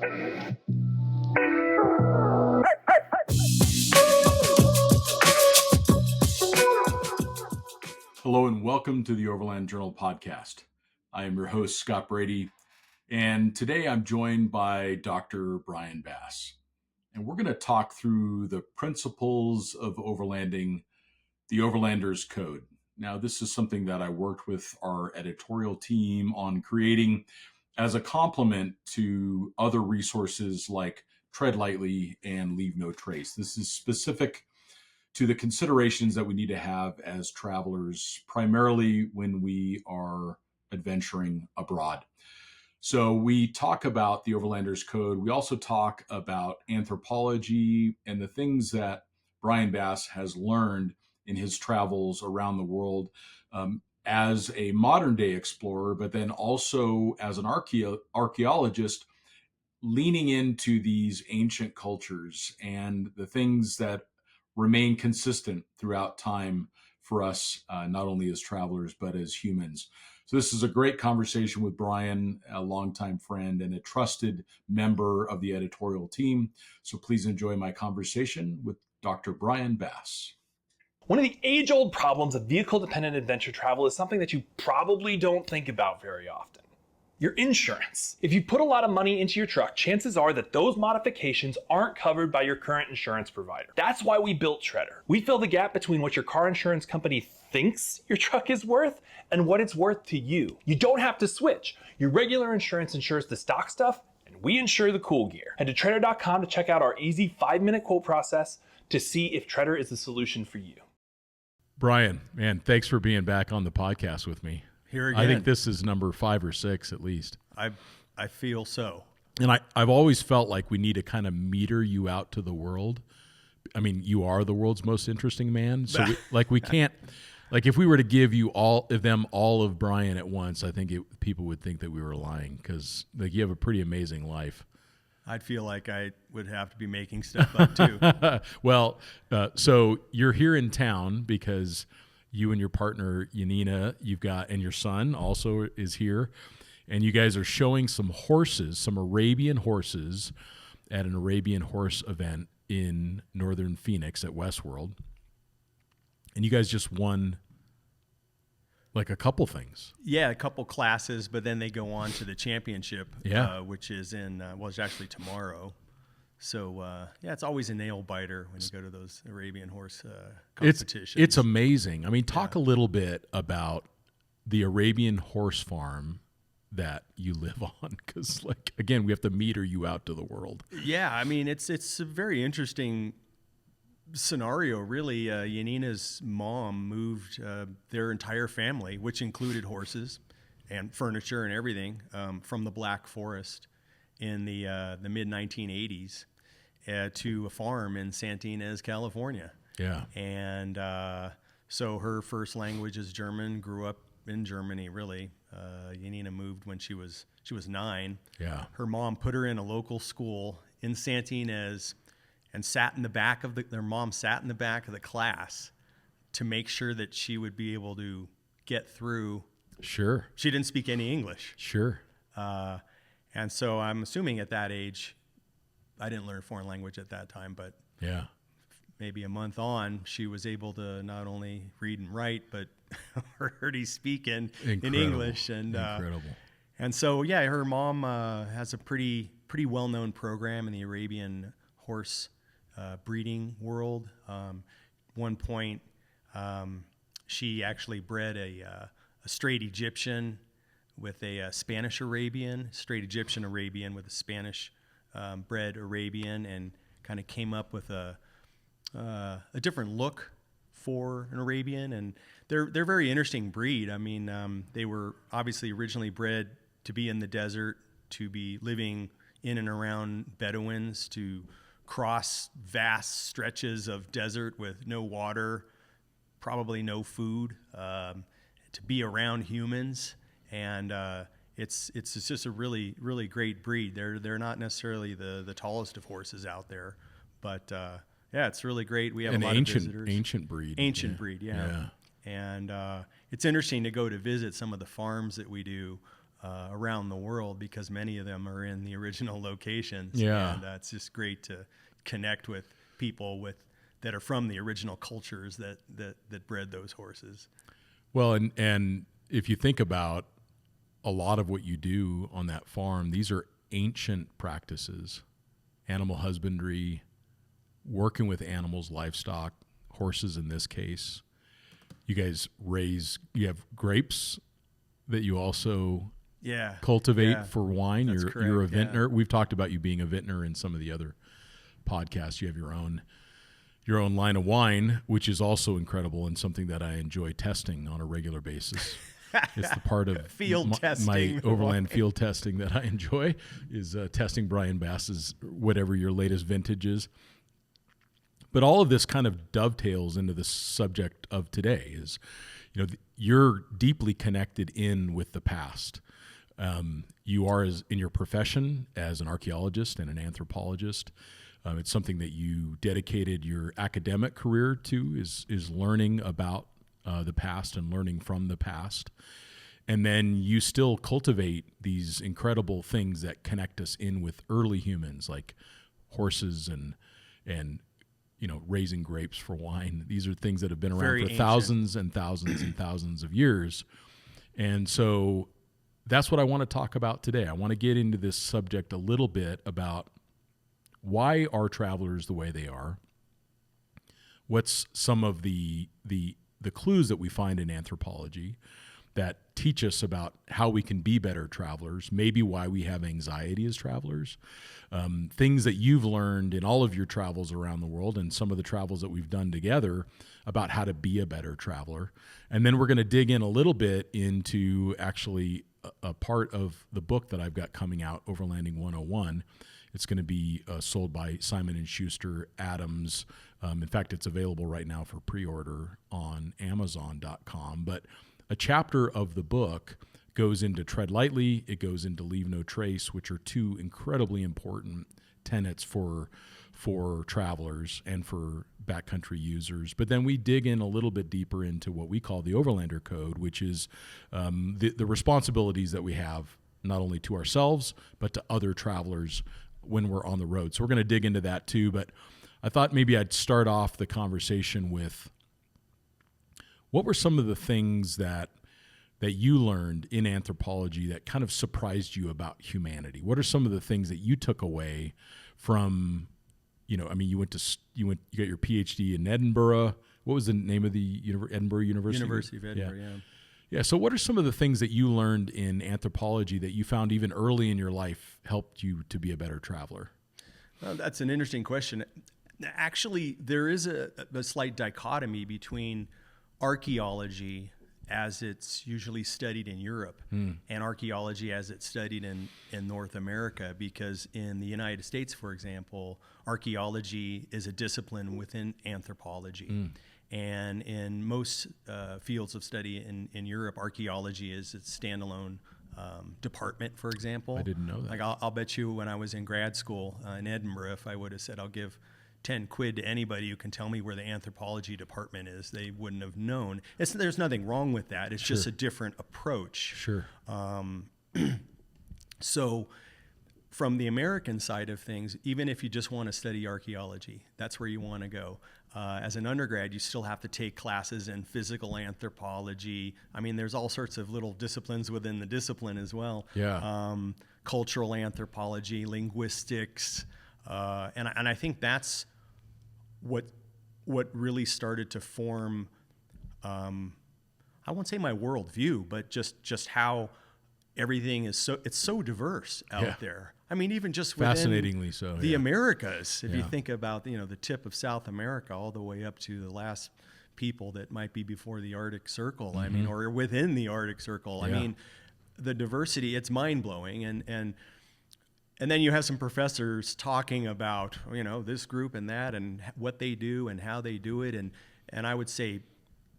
Hello and welcome to the Overland Journal podcast. I am your host, Scott Brady, and today I'm joined by Dr. Bryon Bass. And we're going to talk through the principles of overlanding, the Overlander's Code. Now, this is something that I worked with our editorial team on creating as a complement to other resources like Tread Lightly and Leave No Trace. This is specific to the considerations that we need to have as travelers, primarily when we are adventuring abroad. So we talk about the Overlander's Code. We also talk about anthropology and the things that Bryon Bass has learned in his travels around the world as a modern day explorer, but then also as an archaeologist, leaning into these ancient cultures and the things that remain consistent throughout time for us, not only as travelers, but as humans. So this is a great conversation with Bryon, a longtime friend and a trusted member of the editorial team. So please enjoy my conversation with Dr. Bryon Bass. One of the age-old problems of vehicle-dependent adventure travel is something that you probably don't think about very often. Your insurance. If you put a lot of money into your truck, chances are that those modifications aren't covered by your current insurance provider. That's why we built Shredder. We fill the gap between what your car insurance company thinks your truck is worth and what it's worth to you. You don't have to switch. Your regular insurance insures the stock stuff, and we insure the cool gear. Head to Treader.com to check out our easy 5-minute quote process to see if Treader is the solution for you. Bryon, man, thanks for being back on the podcast with me. Here again. I think this is number 5 or 6 at least. I feel so. And I've always felt like we need to kind of meter you out to the world. I mean, you are the world's most interesting man. So we can't, like if we were to give you all of Bryon at once, I think people would think that we were lying because like you have a pretty amazing life. I'd feel like I would have to be making stuff up too. Well, so you're here in town because you and your partner, Yanina, and your son also is here. And you guys are showing some horses, some Arabian horses at an Arabian horse event in northern Phoenix at Westworld. And you guys just won like a couple things. Yeah, a couple classes, but then they go on to the championship, which is it's actually tomorrow. So, it's always a nail biter when you go to those Arabian horse competitions. It's amazing. I mean, talk a little bit about the Arabian horse farm that you live on, because, like, again, we have to meter you out to the world. Yeah, I mean, it's a very interesting scenario, really. Yanina's mom moved their entire family, which included horses and furniture and everything, from the Black Forest in the mid-1980s. To a farm in Santa Ynez, California. Yeah. And so her first language is German, grew up in Germany, really. Yanina moved when she was 9. Yeah. Her mom put her in a local school in Santa Ynez and their mom sat in the back of the class to make sure that she would be able to get through. Sure. She didn't speak any English. Sure. And so I'm assuming at that age, I didn't learn a foreign language at that time, but maybe a month on, she was able to not only read and write, but already speak in English. And incredible. And so, her mom has a pretty well-known program in the Arabian horse breeding world. One point, she actually bred a straight Egyptian with a Spanish Arabian, straight Egyptian Arabian with a Spanish bred Arabian, and kind of came up with a different look for an Arabian, and they're a very interesting breed. I mean, they were obviously originally bred to be in the desert, to be living in and around Bedouins, to cross vast stretches of desert with no water, probably no food, to be around humans, and it's just a really, really great breed. They're not necessarily the tallest of horses out there, but it's really great. We have a lot of visitors. Ancient breed. Ancient breed, yeah. And it's interesting to go to visit some of the farms that we do. around the world, because many of them are in the original locations. Yeah. And it's just great to connect with people that are from the original cultures that bred those horses. Well, and if you think about a lot of what you do on that farm, these are ancient practices, animal husbandry, working with animals, livestock, horses in this case. You guys you have grapes that you also cultivate for wine. That's You're a correct, vintner. We've talked about you being a vintner in some of the other podcasts. You have your own line of wine, which is also incredible and something that I enjoy testing on a regular basis. It's the part of my overland field testing that I enjoy, is testing Bryon Bass's whatever your latest vintage is. But all of this kind of dovetails into the subject of today is, you're deeply connected in with the past. You are in your profession as an archaeologist and an anthropologist. It's something that you dedicated your academic career to, is learning about the past and learning from the past. And then you still cultivate these incredible things that connect us in with early humans, like horses and raising grapes for wine. These are things that have been around for thousands and thousands and thousands of years. And so that's what I want to talk about today. I want to get into this subject a little bit about why are travelers the way they are? What's some of the clues that we find in anthropology that teach us about how we can be better travelers, maybe why we have anxiety as travelers, things that you've learned in all of your travels around the world and some of the travels that we've done together about how to be a better traveler. And then we're going to dig in a little bit into actually a part of the book that I've got coming out, Overlanding 101. It's going to be sold by Simon & Schuster, Adams. In fact, it's available right now for pre-order on Amazon.com. But a chapter of the book goes into tread lightly. It goes into leave no trace, which are two incredibly important tenets for travelers and for backcountry users. But then we dig in a little bit deeper into what we call the Overlander Code, which is the responsibilities that we have not only to ourselves, but to other travelers when we're on the road. So we're going to dig into that too. But I thought maybe I'd start off the conversation with, what were some of the things that you learned in anthropology that kind of surprised you about humanity? What are some of the things that you took away from, you got your PhD in Edinburgh. What was the name of the Edinburgh University? University of Edinburgh, yeah. Yeah. So what are some of the things that you learned in anthropology that you found even early in your life helped you to be a better traveler? Well, that's an interesting question. Actually, there is a slight dichotomy between archaeology as it's usually studied in Europe and archaeology as it's studied in North America, because in the United States, for example, archaeology is a discipline within anthropology. And in most fields of study in Europe, archaeology is its standalone department, for example. I didn't know that. Like I'll bet you when I was in grad school in Edinburgh, if I would have said I'll give 10 quid to anybody who can tell me where the anthropology department is, they wouldn't have known. There's nothing wrong with that. It's just a different approach. Sure. So from the American side of things, even if you just want to study archaeology, that's where you want to go. As an undergrad, you still have to take classes in physical anthropology. I mean, there's all sorts of little disciplines within the discipline as well. Yeah. Cultural anthropology, linguistics, and I think that's what really started to form, I won't say my worldview, but just how everything is so diverse out there. I mean, even just within fascinatingly so, the Americas, if you think about the tip of South America all the way up to the last people that might be before the Arctic Circle, I mean, or within the Arctic Circle. I mean, the diversity, it's mind-blowing. And then you have some professors talking about, this group and that and what they do and how they do it. And I would say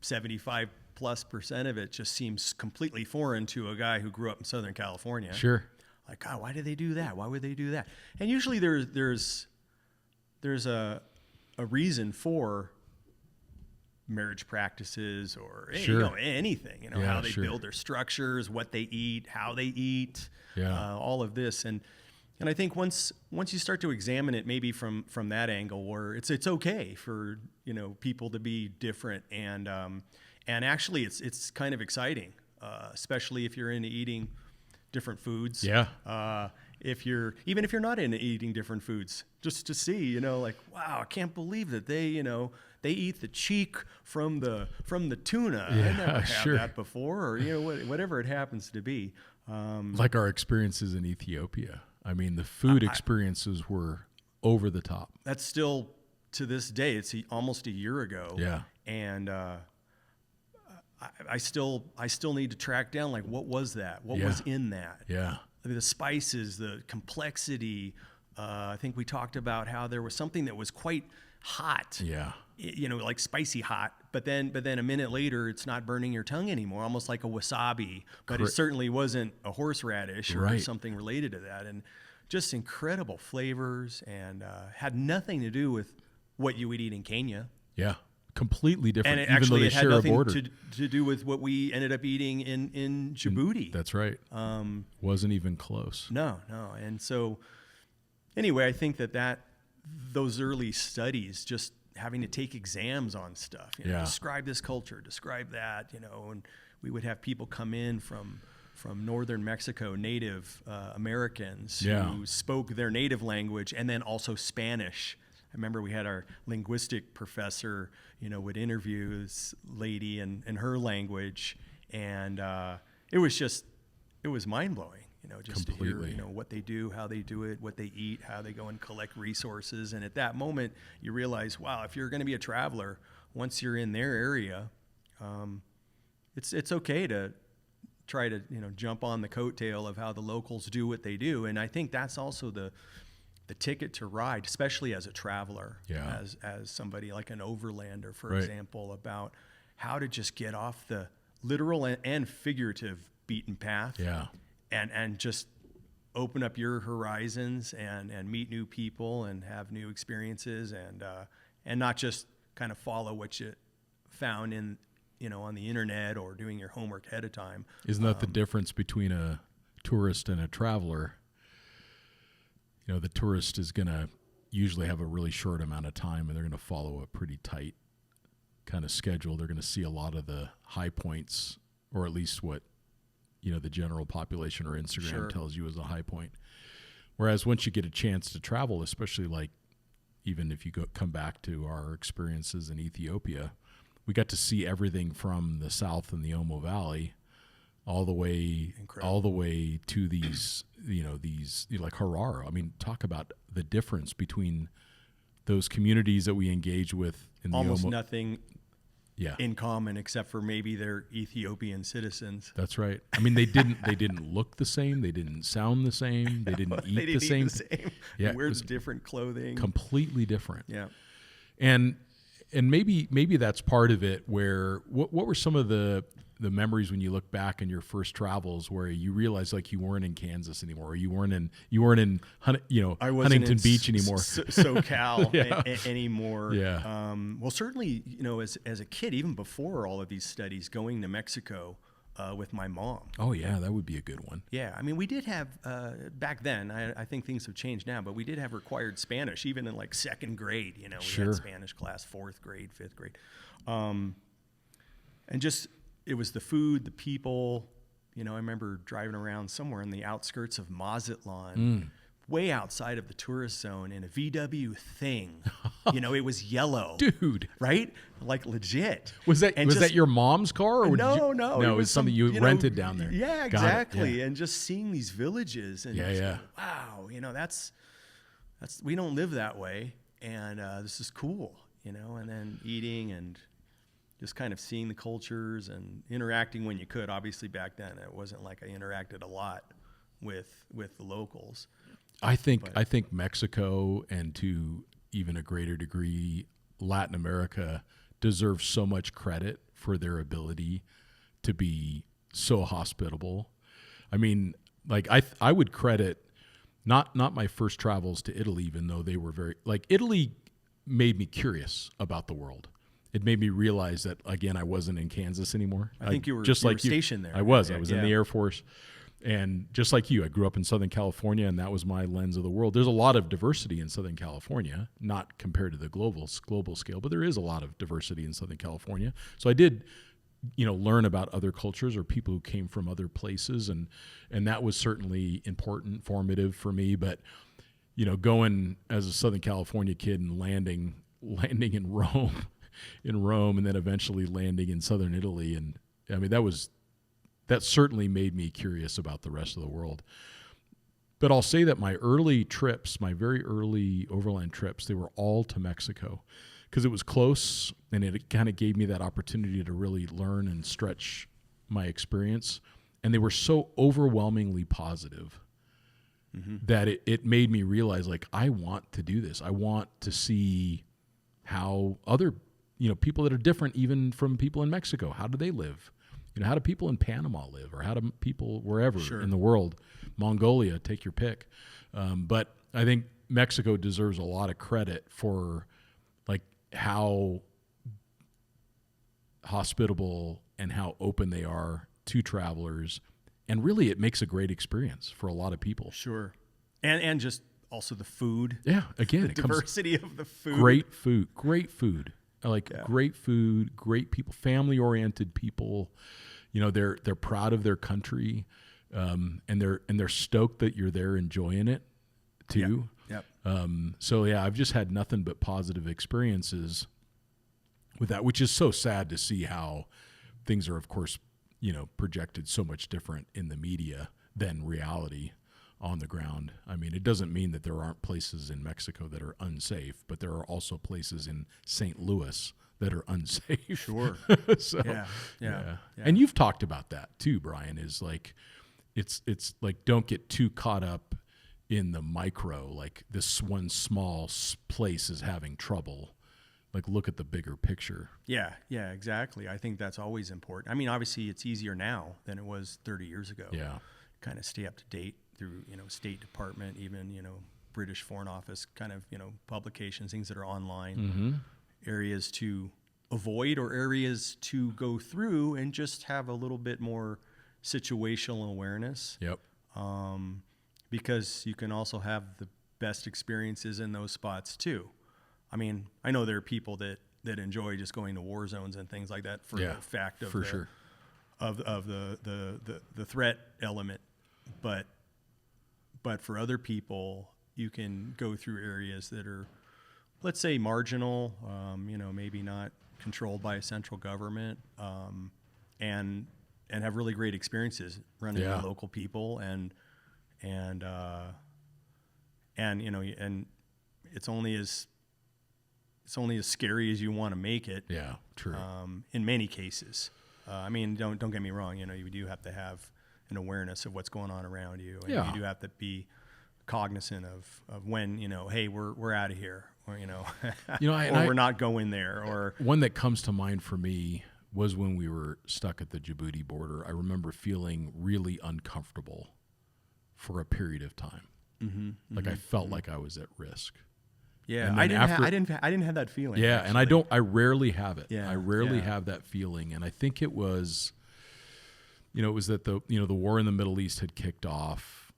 75+% of it just seems completely foreign to a guy who grew up in Southern California. Sure. Like, God, why did they do that? Why would they do that? And usually there's a reason for marriage practices or Sure. anything, Yeah, how they sure. build their structures, what they eat, how they eat, Yeah. all of this. And I think once you start to examine it, maybe from that angle, where it's okay for people to be different, and actually it's kind of exciting, especially if you're into eating different foods. Yeah. If you're not into eating different foods, just to see, like, wow, I can't believe that they eat the cheek from the tuna. I Yeah, never had sure. that before, or whatever it happens to be. Like our experiences in Ethiopia. I mean, the food experiences were over the top. That's still to this day. It's almost a year ago. Yeah. And I still need to track down, like, what was that? What Yeah. was in that? Yeah. The spices, the complexity. I think we talked about how there was something that was quite hot. Yeah. Like spicy hot, but then a minute later, it's not burning your tongue anymore, almost like a wasabi. But it certainly wasn't a horseradish or Right. something related to that. And just incredible flavors, and had nothing to do with what you would eat in Kenya. Yeah. Completely different. And even though they it had share a nothing border. to do with what we ended up eating in Djibouti. That's right. Wasn't even close. No. And so anyway, I think that those early studies, just having to take exams on stuff, Yeah. describe this culture, describe that, and we would have people come in from northern Mexico, Native Americans Yeah. who spoke their native language, and then also Spanish. I remember we had our linguistic professor, would interview this lady in her language, and it was mind blowing, just Completely. to hear, what they do, how they do it, what they eat, how they go and collect resources. And at that moment, you realize, wow, if you're going to be a traveler, once you're in their area, it's okay to try to jump on the coattail of how the locals do what they do. And I think that's also the ticket to ride, especially as a traveler, Yeah. as somebody like an overlander, for Right. example, about how to just get off the literal and figurative beaten path, Yeah. and just open up your horizons and meet new people and have new experiences, and not just kind of follow what you found in on the internet or doing your homework ahead of time. Isn't that the difference between a tourist and a traveler? The tourist is going to usually have a really short amount of time, and they're going to follow a pretty tight kind of schedule. They're going to see a lot of the high points, or at least what, the general population or Instagram Sure. tells you is a high point. Whereas once you get a chance to travel, especially like even if you come back to our experiences in Ethiopia, we got to see everything from the south and the Omo Valley all the way to these like Harar. I mean, talk about the difference between those communities that we engage with in the Almost Omo. nothing Yeah, in common except for maybe they're Ethiopian citizens. that's right. I mean, they didn't look the same. They didn't sound the same. They didn't eat They didn't the same. eat the same. Yeah, it Wear was different clothing. completely different. Yeah. And maybe that's part of it. Where what were some of the memories when you look back in your first travels where you realize like you weren't in Kansas anymore, or you weren't in I wasn't Huntington in Beach anymore. SoCal Yeah. anymore. Yeah. Well, certainly, as a kid, even before all of these studies, going to Mexico with my mom. Oh yeah, that would be a good one. Yeah, I mean, we did have back then. I think things have changed now, but we did have required Spanish, even in like second grade. We Sure. had Spanish class, fourth grade, fifth grade, and just it was the food, the people. I remember driving around somewhere in the outskirts of Mazatlan, way outside of the tourist zone, in a VW thing. It was yellow, Dude, right? Like legit. was that And just- your mom's car? Or No, no, it it was something you rented down there. Yeah, Got it, exactly. yeah. And just seeing these villages and Yeah, just yeah. going, wow, that's we don't live that way, and this is cool, and then eating and just kind of seeing the cultures and interacting when you could. Obviously back then it wasn't like I interacted a lot with the locals. I think Mexico, and to even a greater degree Latin America, deserves so much credit for their ability to be so hospitable. I mean, like I would credit not my first travels to Italy, even though they were very, like, Italy made me curious about the world. it made me realize that, again, I wasn't in Kansas anymore. I think you were just you like were stationed there. I was Yeah, in yeah. the Air Force. And just like you, I grew up in Southern California, and that was my lens of the world. There's a lot of diversity in Southern California, not compared to the global scale, but there is a lot of diversity in Southern California. So I did, learn about other cultures or people who came from other places, and that was certainly important, formative for me. But going as a Southern California kid and landing in Rome, and then eventually landing in Southern Italy, and I mean that certainly made me curious about the rest of the world. But I'll say that my very early overland trips, they were all to Mexico because it was close, and it kind of gave me that opportunity to really learn and stretch my experience. And they were so overwhelmingly positive that it made me realize, like, I want to do this. I want to see how other, people that are different even from people in Mexico, how do they live? How do people in Panama live, or how do people wherever in the world, Mongolia, take your pick. But I think Mexico deserves a lot of credit for like how hospitable and how open they are to travelers. And really it makes a great experience for a lot of people. Sure. And just also the food. Yeah. Again, The diversity of the food. Great food. Great food, great people, family-oriented people. They're proud of their country, and they're stoked that you're there enjoying it too. Yep. So yeah, I've just had nothing but positive experiences with that, which is so sad to see how things are, of course, projected so much different in the media than reality on the ground. I mean, it doesn't mean that there aren't places in Mexico that are unsafe, but there are also places in St. Louis that are unsafe. Sure. So, yeah. And you've talked about that too, Bryon, is like, it's like, don't get too caught up in the micro, like this one small place is having trouble. Like, look at the bigger picture. Yeah, exactly. I think that's always important. I mean, obviously it's easier now than it was 30 years ago. Yeah. Kind of stay up to date through, State Department, even, British Foreign Office kind of, publications, things that are online, areas to avoid or areas to go through, and just have a little bit more situational awareness. Yep. Because you can also have the best experiences in those spots too. I mean, I know there are people that enjoy just going to war zones and things like that for the fact of the threat element, but for other people, you can go through areas that are, let's say, marginal, maybe not controlled by a central government, and have really great experiences running into local people, and it's only as scary as you want to make it. Yeah, true. In many cases, I mean, don't get me wrong. You do have to have an awareness of what's going on around you, and you do have to be cognizant of when, hey, we're out of here, or or we're not going there. Or one that comes to mind for me was when we were stuck at the Djibouti border. I remember feeling really uncomfortable for a period of time. Like I felt like I was at risk. Yeah, I didn't have that feeling. Yeah, actually. and I rarely have it. Yeah, I rarely have that feeling, and I think it was, it was that the war in the Middle East had kicked off.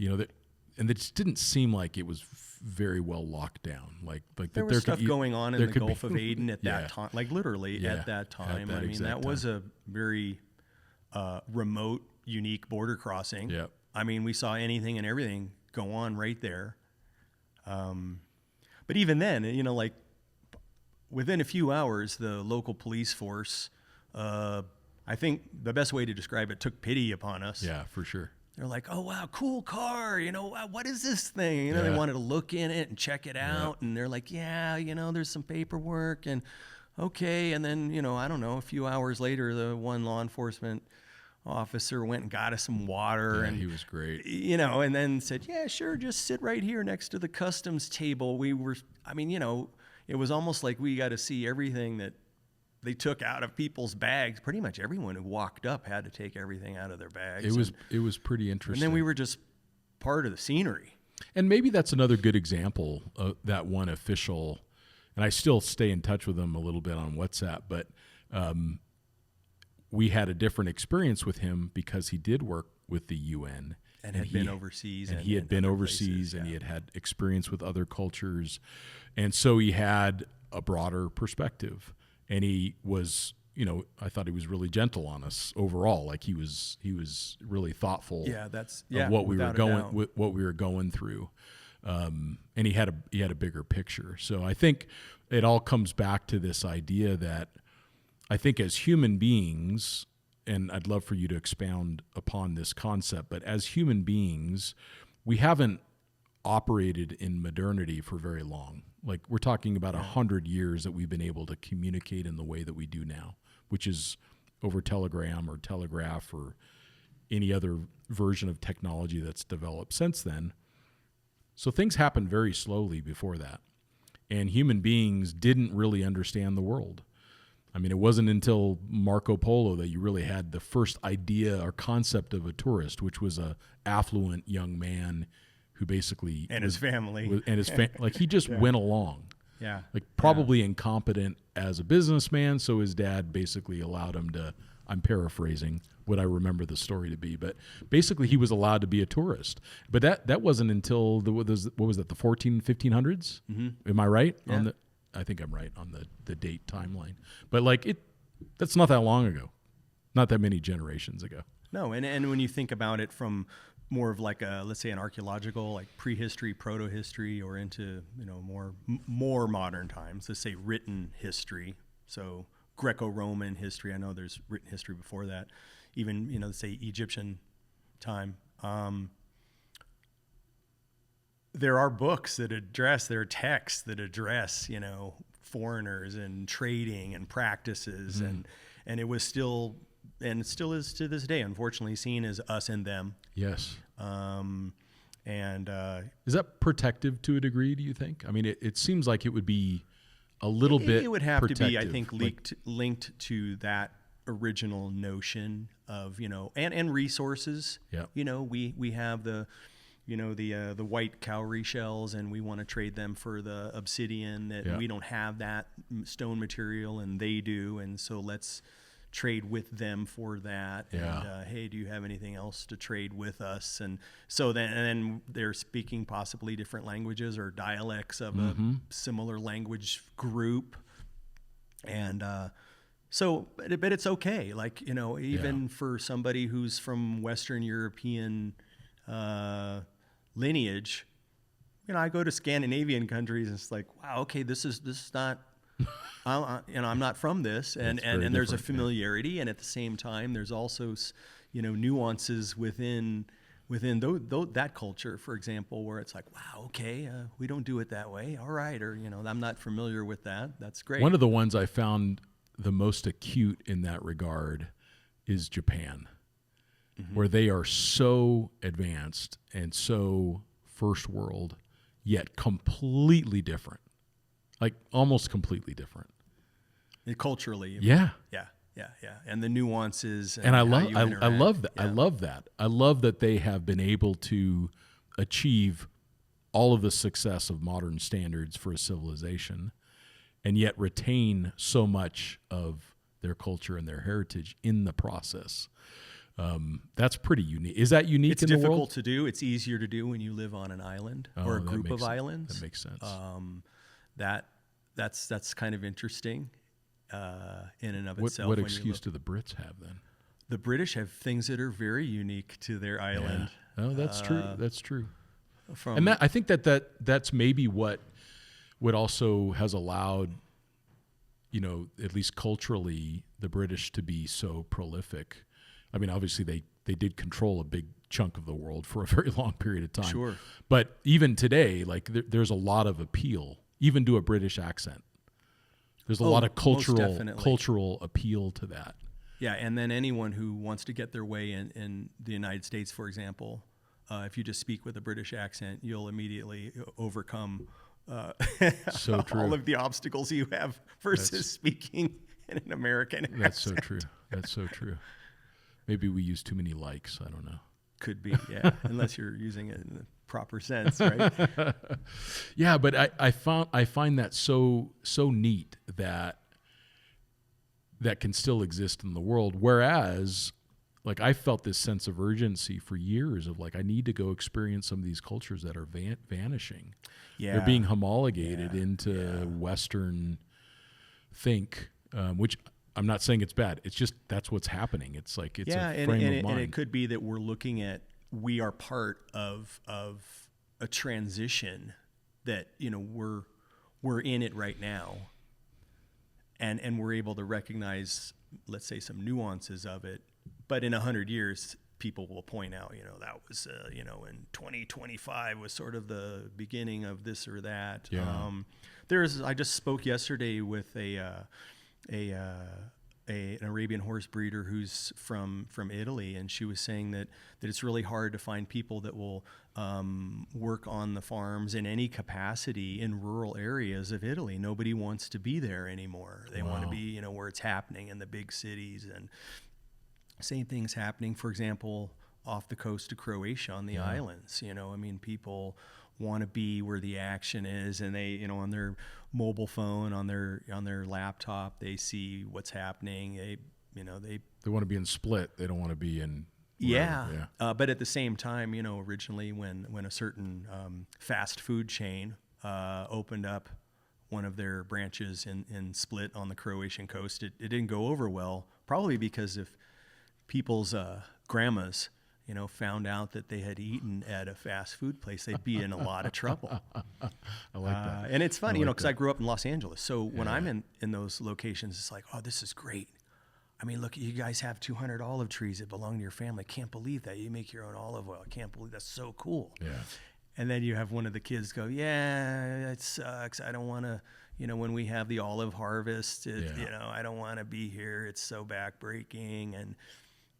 And it just didn't seem like it was very well locked down. Like there was stuff going on in the Gulf of Aden at that time, like literally at that time. I mean, that was a very remote, unique border crossing. Yeah. I mean, we saw anything and everything go on right there. But even then, like within a few hours, the local police force, I think the best way to describe it, took pity upon us. Yeah, for sure. They're like, oh, wow, cool car. What is this thing? They wanted to look in it and check it out. And they're like, there's some paperwork and okay. And then, I don't know, a few hours later, the one law enforcement officer went and got us some water. Yeah, and he was great. And then said, yeah, sure, just sit right here next to the customs table. It was almost like we got to see everything that they took out of people's bags. Pretty much everyone who walked up had to take everything out of their bags. It was pretty interesting. And then we were just part of the scenery. And maybe that's another good example of that one official and I still stay in touch with him a little bit on WhatsApp, but we had a different experience with him because he did work with the UN and had been overseas, and he had been overseas, and he had experience with other cultures, and so he had a broader perspective, and he was, I thought he was really gentle on us overall. Like he was really thoughtful. Of what we were going through, and he had a bigger picture. So I think it all comes back to this idea that I think as human beings, and I'd love for you to expound upon this concept, but as human beings, we haven't operated in modernity for very long. Like we're talking about 100 years that we've been able to communicate in the way that we do now, which is over telegram or telegraph or any other version of technology that's developed since then. So things happened very slowly before that. And human beings didn't really understand the world. I mean, it wasn't until Marco Polo that you really had the first idea or concept of a tourist, which was a affluent young man who basically his family like he just went along. Yeah. Like probably incompetent as a businessman, so his dad basically allowed him to, I'm paraphrasing what I remember the story to be, but basically he was allowed to be a tourist. But that wasn't until what was that, the 1500s? Mm-hmm. Am I right? Yeah. I think I'm right on the date timeline. But that's not that long ago. Not that many generations ago. No, and when you think about it from more of like let's say an archaeological, like prehistory, proto-history, or into, more modern times, let's say written history. So Greco-Roman history, I know there's written history before that, even, let's say Egyptian time. There are books that there are texts that address, foreigners and trading and practices, and it was still, and it still is to this day, unfortunately, seen as us and them. Yes. And is that protective to a degree, do you think? I mean, it seems like it would be a little bit. It would have protective. To be, I think, linked to that original notion of, and resources. Yeah. We have the white cowrie shells, and we want to trade them for the obsidian that we don't have that stone material and they do. And so let's trade with them for that. Yeah. And hey, do you have anything else to trade with us? And so then they're speaking possibly different languages or dialects of a similar language group. And but it's okay. Like, even for somebody who's from Western European lineage, I go to Scandinavian countries and it's like, wow, okay, this is not, I'm not from this, and there's a familiarity, and at the same time, there's also, nuances within that culture, for example, where it's like, wow, okay, we don't do it that way, all right, or I'm not familiar with that. That's great. One of the ones I found the most acute in that regard is Japan. Where they are so advanced and so first world, yet completely different, like almost completely different. Culturally. Yeah. And the nuances. And I love that. Yeah. I love that. I love that they have been able to achieve all of the success of modern standards for a civilization and yet retain so much of their culture and their heritage in the process. That's pretty unique. Is that unique in the world? It's difficult to do. It's easier to do when you live on an island or a group of islands. That makes sense. That's kind of interesting in and of itself. What excuse do the Brits have then? The British have things that are very unique to their island. Yeah. Oh, that's true. That's true. And I think that's maybe what also has allowed, at least culturally, the British to be so prolific. I mean, obviously they did control a big chunk of the world for a very long period of time. Sure. But even today, like there's a lot of appeal, even to a British accent. There's a lot of cultural appeal to that. Yeah, and then anyone who wants to get their way in the United States, for example, if you just speak with a British accent, you'll immediately overcome so true. all of the obstacles you have versus speaking in an American accent. That's so true. That's so true. Maybe we use too many likes. I don't know. Could be, yeah, unless you're using it in the proper sense, right? Yeah, but I find that so neat that can still exist in the world. Whereas, like, I felt this sense of urgency for years of like, I need to go experience some of these cultures that are vanishing. Yeah, they're being homologated Yeah. into Yeah. Western think, which I'm not saying it's bad. It's just that's what's happening. It's like it's a frame of mind. And it could be that we're looking at, we are part of a transition that, you know, we're in it right now, and we're able to recognize, let's say, some nuances of it. But in 100 years, people will point out, you know, that was, you know, in 2025 was sort of the beginning of this or that. Yeah. I just spoke yesterday with an Arabian horse breeder who's from Italy, and she was saying that it's really hard to find people that will work on the farms in any capacity in rural areas of Italy. Nobody wants to be there anymore. They want to be, you know, where it's happening in the big cities. And same thing's happening, for example, off the coast of Croatia on the islands. You know, I mean, people want to be where the action is, and they, you know, on their mobile phone, on their laptop, they see what's happening. They want to be in Split. They don't want to be in but at the same time, you know, originally when a certain fast food chain opened up one of their branches in Split on the Croatian coast, it didn't go over well, probably because if people's grandmas, you know, found out that they had eaten at a fast food place, they'd be in a lot of trouble. I like that. And it's funny, you know, because I grew up in Los Angeles. So when I'm in those locations, it's like, oh, this is great. I mean, look, you guys have 200 olive trees that belong to your family. Can't believe that. You make your own olive oil. Can't believe that's so cool. Yeah. And then you have one of the kids go, yeah, it sucks. I don't want to, you know, when we have the olive harvest, you know, I don't want to be here. It's so backbreaking.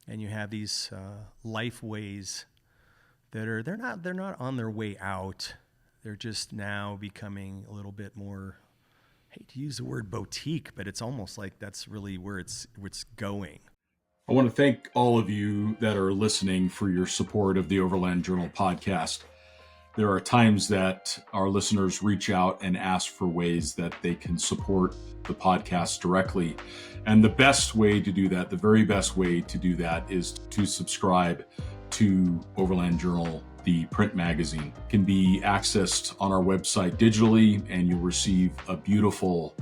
And you have these life ways that are they're not on their way out. They're just now becoming a little bit more, I hate to use the word boutique, but it's almost like that's really where it's going. I want to thank all of you that are listening for your support of the Overland Journal podcast. There are times that our listeners reach out and ask for ways that they can support the podcast directly. And the best way to do that, the very best way to do that, is to subscribe to Overland Journal, the print magazine. It can be accessed on our website digitally, and you'll receive a beautiful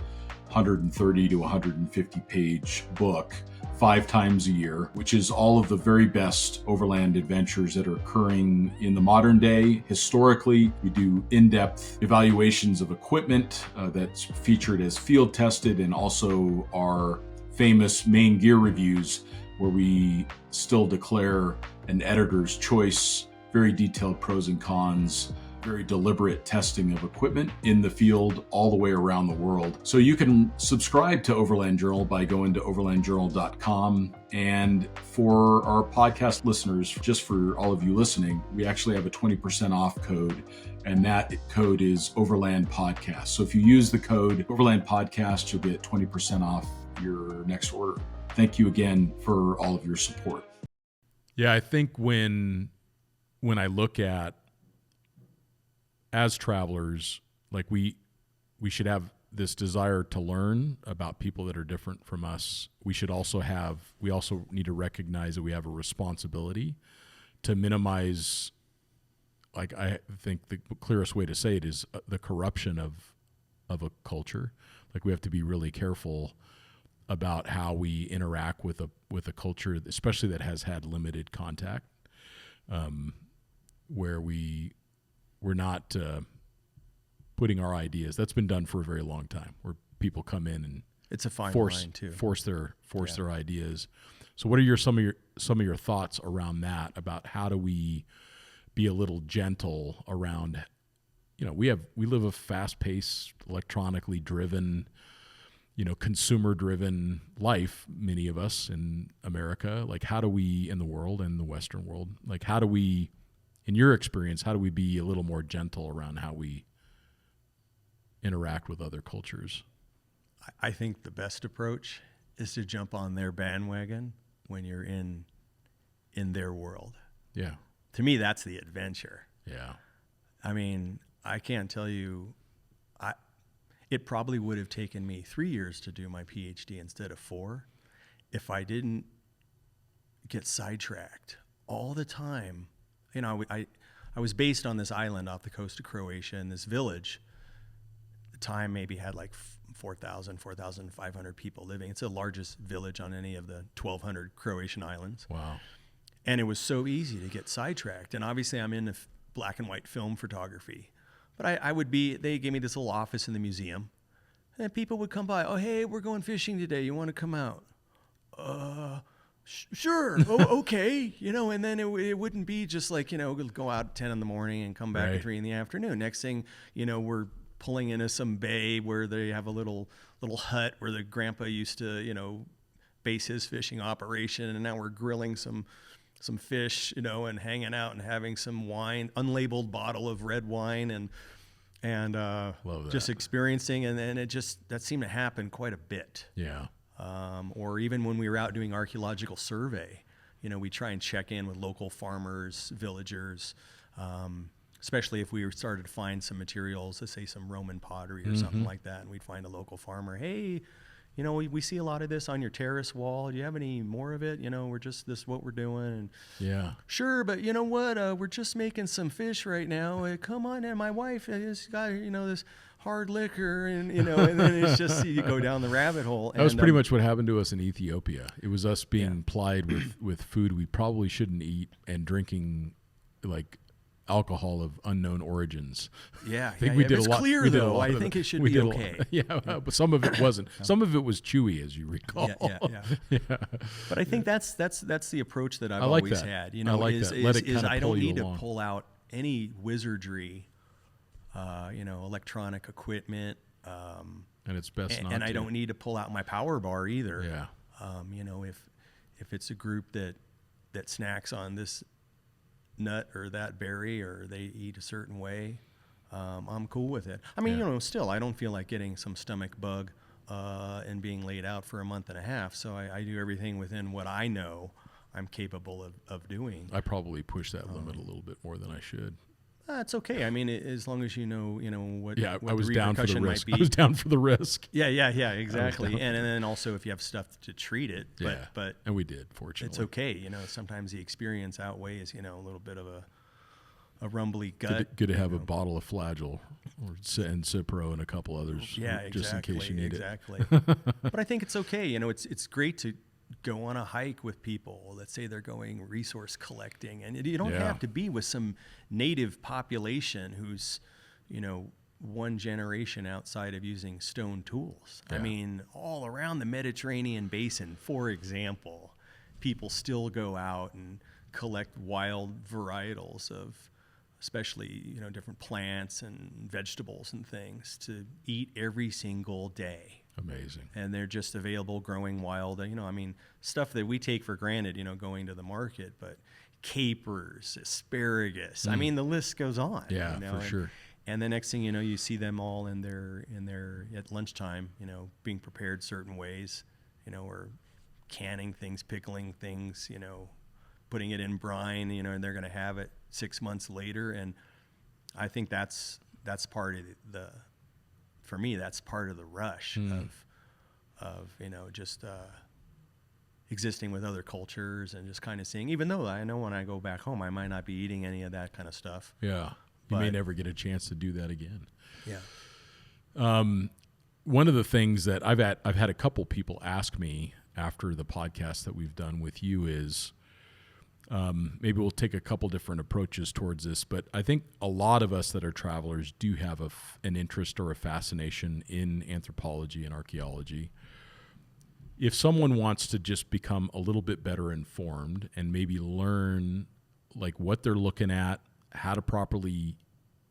130 to 150 page book 5 times a year, which is all of the very best overland adventures that are occurring in the modern day. Historically, we do in-depth evaluations of equipment that's featured as field tested, and also our famous main gear reviews, where we still declare an editor's choice, very detailed pros and cons, very deliberate testing of equipment in the field all the way around the world. So you can subscribe to Overland Journal by going to overlandjournal.com. And for our podcast listeners, just for all of you listening, we actually have a 20% off code, and that code is Overland Podcast. So if you use the code Overland Podcast, you'll get 20% off your next order. Thank you again for all of your support. Yeah, I think when I look at, as travelers, like we should have this desire to learn about people that are different from us. We also need to recognize that we have a responsibility to minimize, like, I think the clearest way to say it is the corruption of a culture. Like, we have to be really careful about how we interact with a culture, especially that has had limited contact, where we're not putting our ideas. That's been done for a very long time, where people come in and it's a fine line too. Force their ideas. So, what are some of your thoughts around that? About how do we be a little gentle around? You know, we live a fast-paced, electronically driven, you know, consumer-driven life. Many of us in America, like, how do we, in the world and the Western world, like, how do we, in your experience, how do we be a little more gentle around how we interact with other cultures? I think the best approach is to jump on their bandwagon when you're in their world. Yeah. to me, that's the adventure. Yeah. I mean, I can't tell you, it probably would have taken me 3 years to do my PhD instead of 4 if I didn't get sidetracked all the time. You know, I was based on this island off the coast of Croatia in this village. At the time maybe had like 4,500 people living. It's the largest village on any of the 1,200 Croatian islands. Wow. And it was so easy to get sidetracked. And obviously I'm into black and white film photography. But they gave me this little office in the museum. And people would come by, oh, hey, we're going fishing today. You want to come out? Sure. Oh, okay. You know, and then it wouldn't be just like, you know, go out at 10 in the morning and come back at 3 in the afternoon. Next thing, you know, we're pulling into some bay where they have a little hut where the grandpa used to, you know, base his fishing operation. And now we're grilling some fish, you know, and hanging out and having some wine, unlabeled bottle of red wine and just experiencing. And then that seemed to happen quite a bit. Yeah. Or even when we were out doing archaeological survey, you know, we try and check in with local farmers, villagers, especially if we started to find some materials, let's say some Roman pottery or something like that. And we'd find a local farmer, hey, you know, we see a lot of this on your terrace wall. Do you have any more of it? You know, this is what we're doing. And yeah. Sure, but you know what? We're just making some fish right now. Come on, and my wife has got, you know, this hard liquor, and you know, and then it's just you go down the rabbit hole. That was pretty much what happened to us in Ethiopia. It was us being plied with food we probably shouldn't eat and drinking like alcohol of unknown origins. Yeah, I think we did it's a lot. Clear though, I think it should be okay. Yeah, but some of it wasn't. Some of it was chewy, as you recall. Yeah. But I think that's the approach that I've like always that. had. You know, I like that. Let it kind of I don't pull you need along. to pull out any wizardry, you know, electronic equipment. And it's best not and to. I don't need to pull out my power bar either. Yeah. You know, if it's a group that snacks on this nut or that berry, or they eat a certain way, I'm cool with it. I mean, you know, still, I don't feel like getting some stomach bug and being laid out for a month and a half. So I do everything within what I know I'm capable of doing. I probably push that limit a little bit more than I should. It's okay. I mean, as long as you know what. Yeah, what I was the down for the repercussion risk. might be. I was down for the risk. Yeah, exactly. And then also if you have stuff to treat it, but and we did, fortunately. it's okay. You know, sometimes the experience outweighs, you know, a little bit of a rumbly gut. Good to have a bottle of Flagyl and Cipro and a couple others, just in case you need it. But I think it's okay. You know, it's great to go on a hike with people. Let's say they're going resource collecting, and you don't have to be with some native population who's, you know, one generation outside of using stone tools. I mean, all around the Mediterranean basin, for example, people still go out and collect wild varietals of, especially, you know, different plants and vegetables and things to eat every single day. Amazing. And they're just available, growing wild. You know, I mean, stuff that we take for granted, you know, going to the market, but capers, asparagus. I mean, the list goes on. Yeah, you know? for sure. And the next thing you know, you see them all in their at lunchtime, you know, being prepared certain ways, you know, or canning things, pickling things, you know, putting it in brine, you know, and they're going to have it 6 months later. And I think that's part of for me, that's part of the rush of, you know, just existing with other cultures and just kind of seeing, even though I know when I go back home, I might not be eating any of that kind of stuff. Yeah. You may never get a chance to do that again. Yeah. One of the things that I've had a couple people ask me after the podcast that we've done with you is, maybe we'll take a couple different approaches towards this, but I think a lot of us that are travelers do have an interest or a fascination in anthropology and archaeology. If someone wants to just become a little bit better informed and maybe learn like what they're looking at, how to properly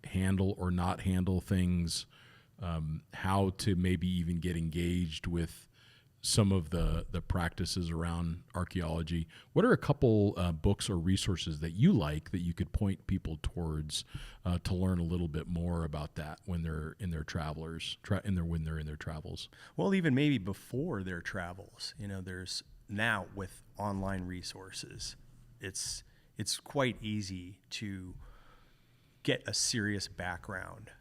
handle or not handle things, how to maybe even get engaged with some of the practices around archaeology, what are a couple books or resources that you like that you could point people towards to learn a little bit more about that when they're in their when they're in their travels? Well, even maybe before their travels, you know, there's now with online resources, it's it's quite easy to get a serious background,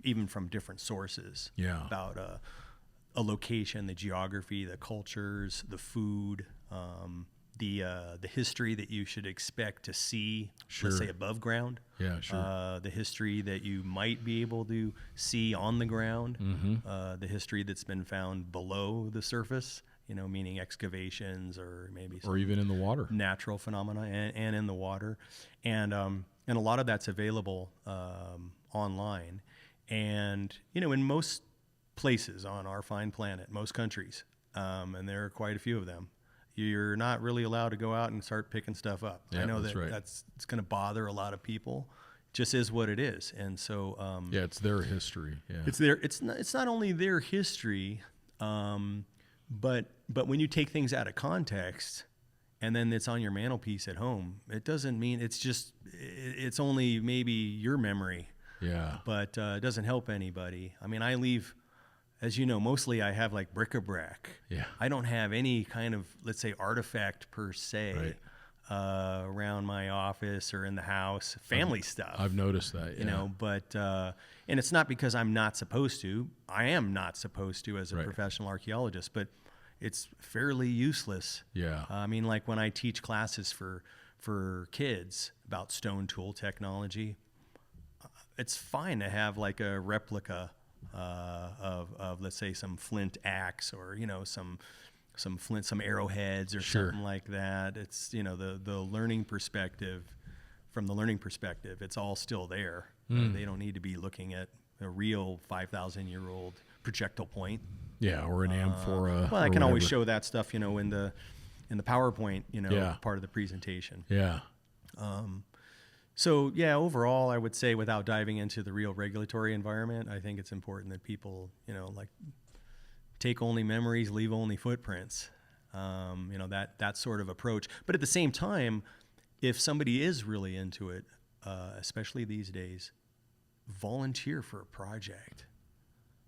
even from different sources, about a location, the geography, the cultures, the food, the history that you should expect to see, let's say above ground. Yeah, sure. The history that you might be able to see on the ground, the history that's been found below the surface, meaning excavations or maybe or even in the water, natural phenomena and in the water. And a lot of that's available online. And, in most places on our fine planet, most countries, and there are quite a few of them, you're not really allowed to go out and start picking stuff up. Yeah, I know that's right. it's going to bother a lot of people. Just is what it is. And so it's their history. Yeah, it's not only their history, but when you take things out of context and then it's on your mantelpiece at home, it doesn't mean it's only maybe your memory. Yeah, but it doesn't help anybody. I mean, I leave, as you know, mostly I have like bric-a-brac. Yeah. I don't have any kind of, let's say, artifact per se around my office or in the house, family stuff. I've noticed that, but, and it's not because I'm not supposed to. I am not supposed to as a professional archaeologist, but it's fairly useless. Yeah. I mean, like when I teach classes for kids about stone tool technology, it's fine to have like a replica of let's say some flint axe or some arrowheads or something like that. It's the learning perspective. From the learning perspective, it's all still there. They don't need to be looking at a real 5,000-year-old projectile point. Yeah, or an amphora. Well, I can always show that stuff, in the PowerPoint, part of the presentation. Yeah. So yeah, overall, I would say without diving into the real regulatory environment, I think it's important that people, take only memories, leave only footprints. That sort of approach. But at the same time, if somebody is really into it, especially these days, volunteer for a project.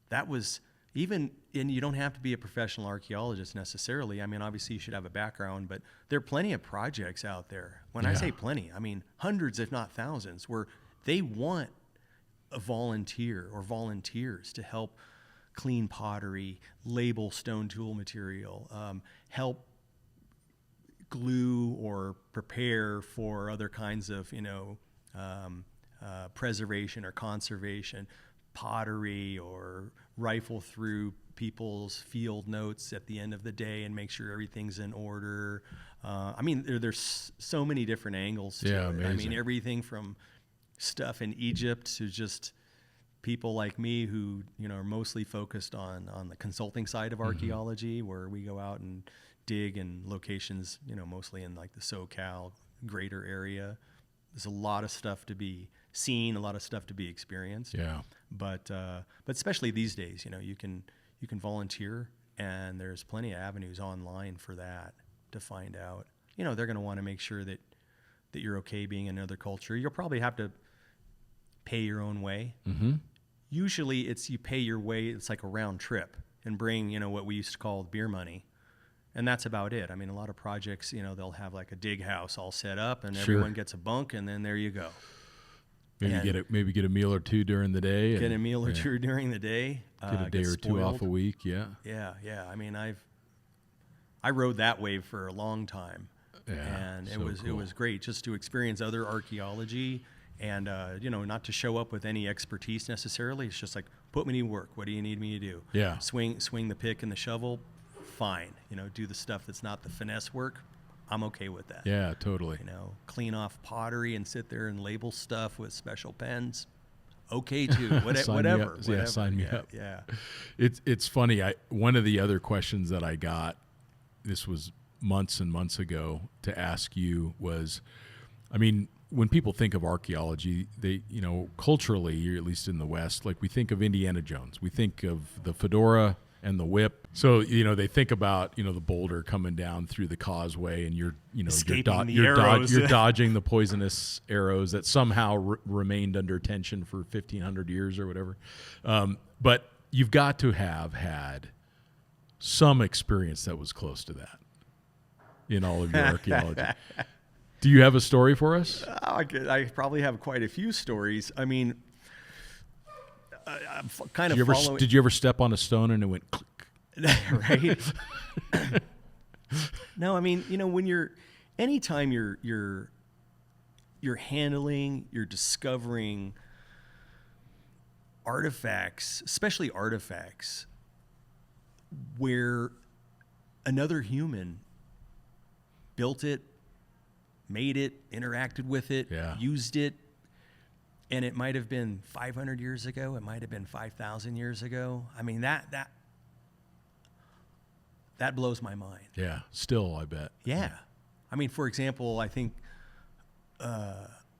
That was and you don't have to be a professional archaeologist necessarily. I mean, obviously you should have a background, but there are plenty of projects out there. When I say plenty, I mean hundreds, if not thousands, where they want a volunteer or volunteers to help clean pottery, label stone tool material, help glue or prepare for other kinds of, preservation or conservation, pottery, or rifle through people's field notes at the end of the day and make sure everything's in order. I mean, there's so many different angles to it. Amazing. I mean, everything from stuff in Egypt to just people like me who, are mostly focused on the consulting side of archaeology, where we go out and dig in locations, mostly in like the SoCal greater area. There's a lot of stuff to be seen, a lot of stuff to be experienced. Yeah. But especially these days, you can volunteer, and there's plenty of avenues online for that to find out. They're going to want to make sure that you're okay being in another culture. You'll probably have to pay your own way. Mm-hmm. Usually it's you pay your way. It's like a round trip and bring, what we used to call beer money. And that's about it. I mean, a lot of projects, they'll have like a dig house all set up and everyone gets a bunk, and then there you go. Maybe get a meal or two during the day. Get a meal or two during the day. Get a day or two off a week. Yeah. Yeah. I mean, I rode that wave for a long time, and it was great just to experience other archaeology, and not to show up with any expertise necessarily. It's just like, put me to work. What do you need me to do? Yeah. Swing the pick and the shovel. Fine. Do the stuff that's not the finesse work. I'm okay with that. Yeah, totally. Clean off pottery and sit there and label stuff with special pens. Okay, too. Whatever. Yeah, sign me up. Yeah. It's funny. One of the other questions that I got, this was months and months ago, to ask you was, I mean, when people think of archaeology, they, culturally, or at least in the West, like we think of Indiana Jones. We think of the fedora and the whip. So, they think about, the boulder coming down through the causeway, and you're dodging the poisonous arrows that somehow remained under tension for 1,500 years or whatever. But you've got to have had some experience that was close to that in all of your archaeology. Do you have a story for us? I probably have quite a few stories. I mean, I'm kind of following. Did you ever step on a stone and it went click? Right. No, I mean, when anytime you're handling, you're discovering artifacts, especially artifacts where another human built it, made it, interacted with it, used it, and it might have been 500 years ago, it might have been 5,000 years ago. I mean, that blows my mind. Yeah, still, I bet. Yeah. I mean, for example, I think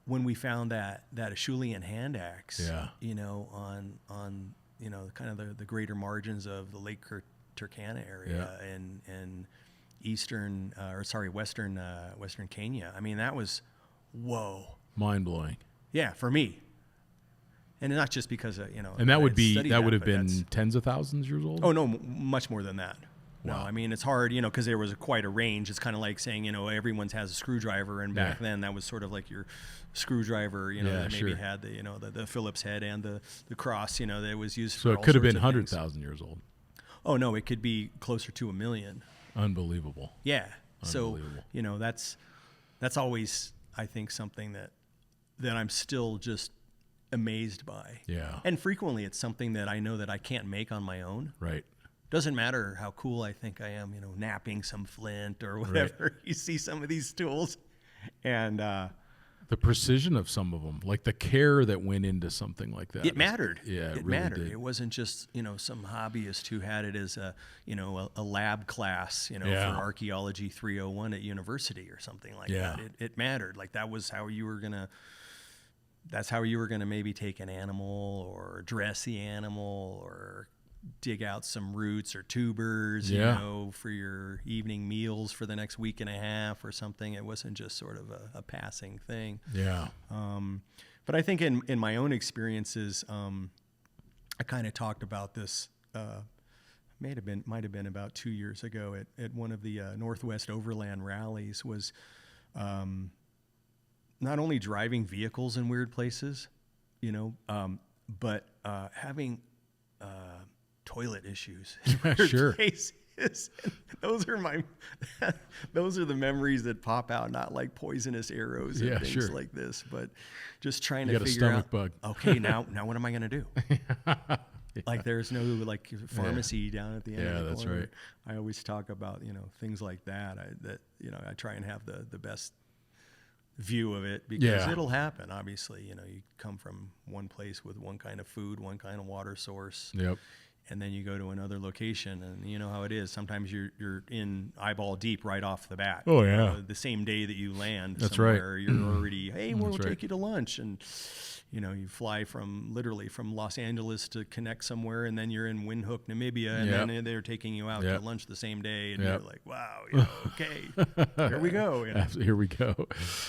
when we found that Acheulean hand axe, on kind of the greater margins of the Lake Turkana area and western Kenya. I mean, that was, whoa. Mind-blowing. Yeah, for me. And not just because and that would have been tens of thousands years old? Oh, no, much more than that. Wow. No, I mean, it's hard, because there was quite a range. It's kind of like saying, everyone's has a screwdriver, and back then that was sort of like your screwdriver, that maybe had the Phillips head and the cross, that was used for So it all could have sorts been of 100,000 years old. Oh, no, it could be closer to 1 million. Unbelievable. Yeah. So, that's always, I think, something that I'm still just amazed by. Yeah. And frequently it's something that I know that I can't make on my own. Right. Doesn't matter how cool I think I am, napping some flint or whatever. Right. You see some of these tools and the precision of some of them, like the care that went into something like that. It mattered. Yeah, it really mattered. did. It wasn't just, some hobbyist who had it as a lab class, for Archaeology 301 at university or something like that. It mattered. Like that's how you were going to maybe take an animal or dress the animal or dig out some roots or tubers, for your evening meals for the next week and a half or something. It wasn't just sort of a passing thing. Yeah. But I think in my own experiences, I kind of talked about this, might have been about 2 years ago at one of the Northwest Overland rallies was, not only driving vehicles in weird places, but having toilet issues in weird places. Those are the memories that pop out, not like poisonous arrows and things like this, but just trying to figure out, bug. Okay, now what am I going to do? Like there's no pharmacy down at the end of the corner. That's right. I always talk about, things like that. I try and have the best view of it because it'll happen. Obviously, you come from one place with one kind of food, one kind of water source. Yep. And then you go to another location, and you know how it is. Sometimes you're in eyeball deep right off the bat. Oh yeah. The same day that you land That's somewhere, right. you're already, hey, we'll That's take right. you to lunch, and you fly literally from Los Angeles to connect somewhere, and then you're in Windhoek, Namibia, and then they're taking you out to lunch the same day, and you're like, wow, okay, here we go. Here we go.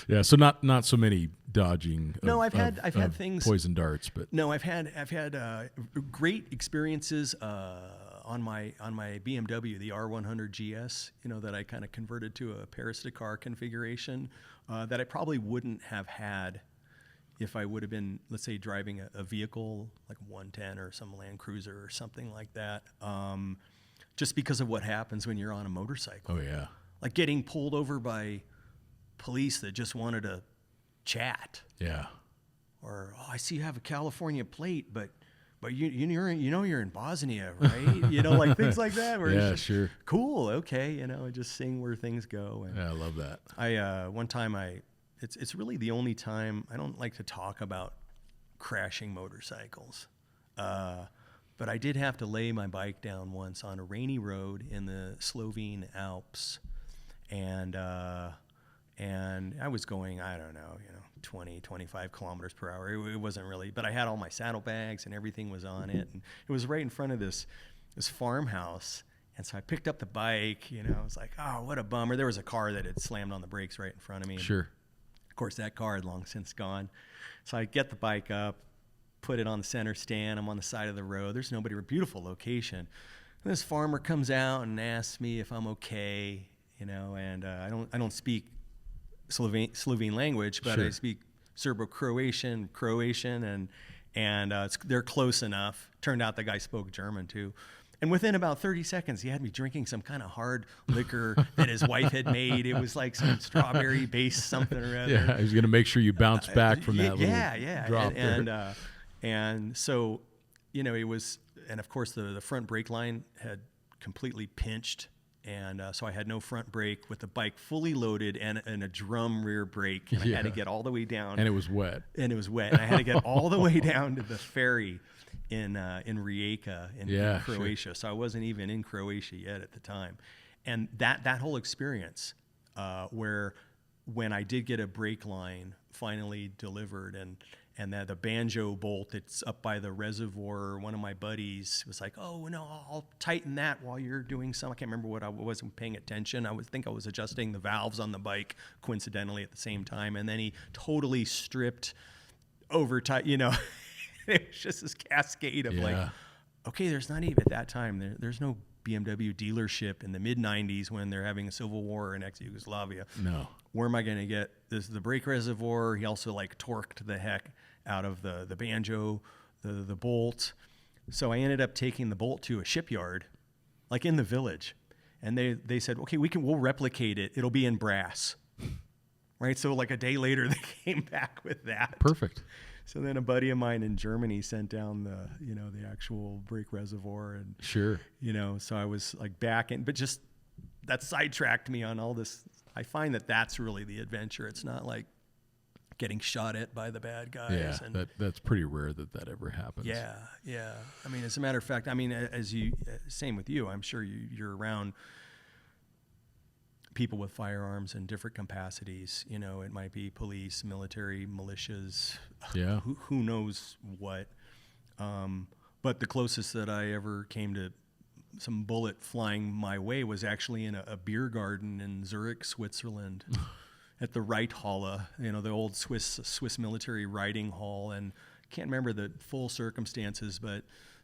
Yeah. So not so many dodging. I've had things poison darts, but no, I've had great experiences on my BMW, the R100 GS. That I kind of converted to a Paris-Dakar configuration that I probably wouldn't have had if I would have been, let's say, driving a vehicle like 110 or some Land Cruiser or something like that. Just because of what happens when you're on a motorcycle. Oh yeah. Like getting pulled over by police that just wanted to chat. Yeah. Or, I see you have a California plate, but you're in Bosnia, right? Like things like that. Where it's just, sure. Cool, okay, just seeing where things go. And I love that. One time it's really the only time I don't like to talk about crashing motorcycles, but I did have to lay my bike down once on a rainy road in the Slovene Alps, and I was going, I don't know, 20, 25 kilometers per hour. It wasn't really, but I had all my saddlebags and everything was on it. And it was right in front of this farmhouse. And so I picked up the bike, I was like, oh, what a bummer. There was a car that had slammed on the brakes right in front of me. Sure. Of course, that car had long since gone. So I get the bike up, put it on the center stand. I'm on the side of the road. There's nobody. A beautiful location. And this farmer comes out and asks me if I'm okay, and I don't speak Slovene language, but Sure. I speak Serbo-Croatian, and they're close enough. Turned out the guy spoke German too. And within about 30 seconds, he had me drinking some kind of hard liquor that his wife had made. It was like some strawberry-based something or other. Yeah, I was going to make sure you bounce back from that little drop there. And so, it was, and of course the front brake line had completely pinched. And so I had no front brake with the bike fully loaded and a drum rear brake. And I had to get all the way down. And it was wet. And I had to get all the way down to the ferry in Rijeka in Croatia. Sure. So I wasn't even in Croatia yet at the time. And that whole experience where when I did get a brake line finally delivered and that the banjo bolt that's up by the reservoir, one of my buddies was like, "Oh no, I'll tighten that while you're doing some." I can't remember what I wasn't paying attention. I was adjusting the valves on the bike coincidentally at the same time, and then he totally stripped over tight. It was just this cascade of okay, there's not even at that time there's no BMW dealership in the mid '90s when they're having a civil war in ex-Yugoslavia. No. Where am I going to get this? The brake reservoir. He also torqued the heck out of the banjo, the bolt. So I ended up taking the bolt to a shipyard, in the village, and they said, "Okay, we'll replicate it. It'll be in brass." Right. So a day later, they came back with that. Perfect. So then a buddy of mine in Germany sent down the actual brake reservoir and sure. So I was back in, but just that sidetracked me on all this. I find that that's really the adventure. It's not getting shot at by the bad guys. Yeah, and that's pretty rare that ever happens. Yeah. I mean, as a matter of fact, same with you. I'm sure you're around people with firearms in different capacities. It might be police, military, militias. Yeah. Who knows what? But the closest that I ever came to some bullet flying my way was actually in a beer garden in Zurich, Switzerland. At the Reithalle, the old Swiss military riding hall, and can't remember the full circumstances, but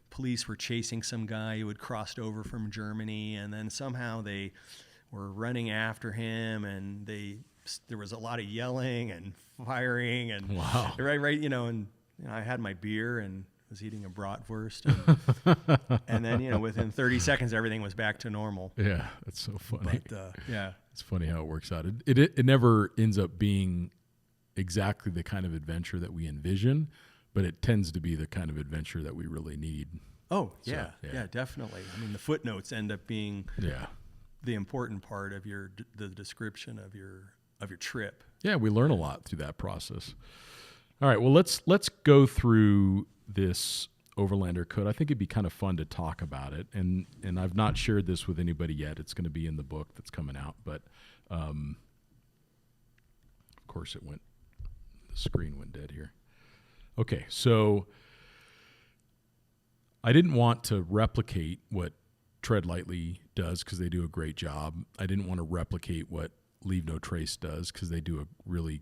police were chasing some guy who had crossed over from Germany, and then somehow they were running after him, and there was a lot of yelling and firing, and wow, right, and I had my beer and was eating a bratwurst, and then within 30 seconds everything was back to normal. Yeah, that's so funny. But it's funny how it works out. It never ends up being exactly the kind of adventure that we envision, but it tends to be the kind of adventure that we really need. Oh yeah, definitely. I mean, the footnotes end up being the important part of the description of your trip. Yeah, we learn a lot through that process. All right, well let's go through this Overlander Code. I think it'd be kind of fun to talk about it, and I've not shared this with anybody yet. It's going to be in the book that's coming out, but of course the screen went dead here. Okay, so I didn't want to replicate what Tread Lightly does because they do a great job. I didn't want to replicate what Leave No Trace does because they do a really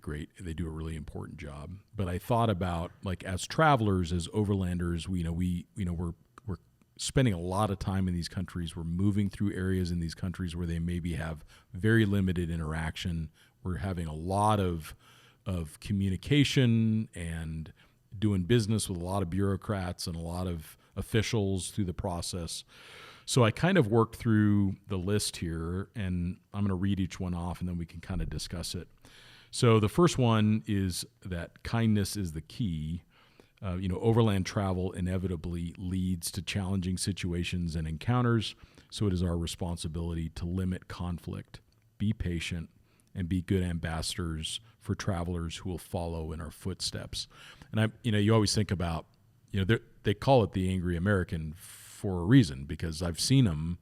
important job. But I thought about as travelers, as overlanders, we're spending a lot of time in these countries. We're moving through areas in these countries where they maybe have very limited interaction. We're having a lot of communication and doing business with a lot of bureaucrats and a lot of officials through the process. So I kind of worked through the list here, and I'm going to read each one off, and then we can kind of discuss it. So the first one is that kindness is the key. Overland travel inevitably leads to challenging situations and encounters, so it is our responsibility to limit conflict, be patient, and be good ambassadors for travelers who will follow in our footsteps. And you always think about, they call it the angry American for a reason, because I've seen them,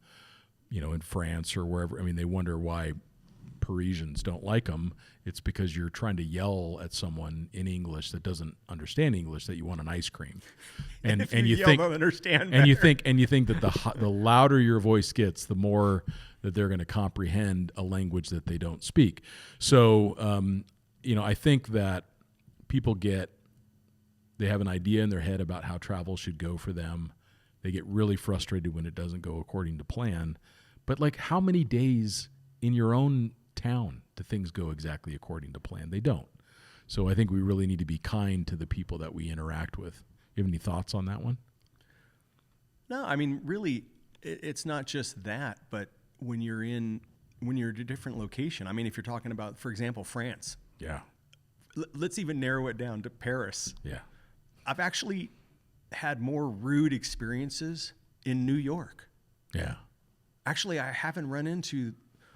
in France or wherever. I mean, they wonder why Parisians don't like them. It's because you're trying to yell at someone in English that doesn't understand English that you want an ice cream, and you think they'll understand, and you think that the louder your voice gets, the more that they're going to comprehend a language that they don't speak. So, I think that people they have an idea in their head about how travel should go for them. They get really frustrated when it doesn't go according to plan. But how many days in your own town do things go exactly according to plan? They don't. So I think we really need to be kind to the people that we interact with. You have any thoughts on that one? No, I mean, really, it's not just that, but when you're at a different location. I mean, if you're talking about, for example, France. Yeah. Let's even narrow it down to Paris. Yeah. I've actually had more rude experiences in New York. Yeah. Actually, I haven't run into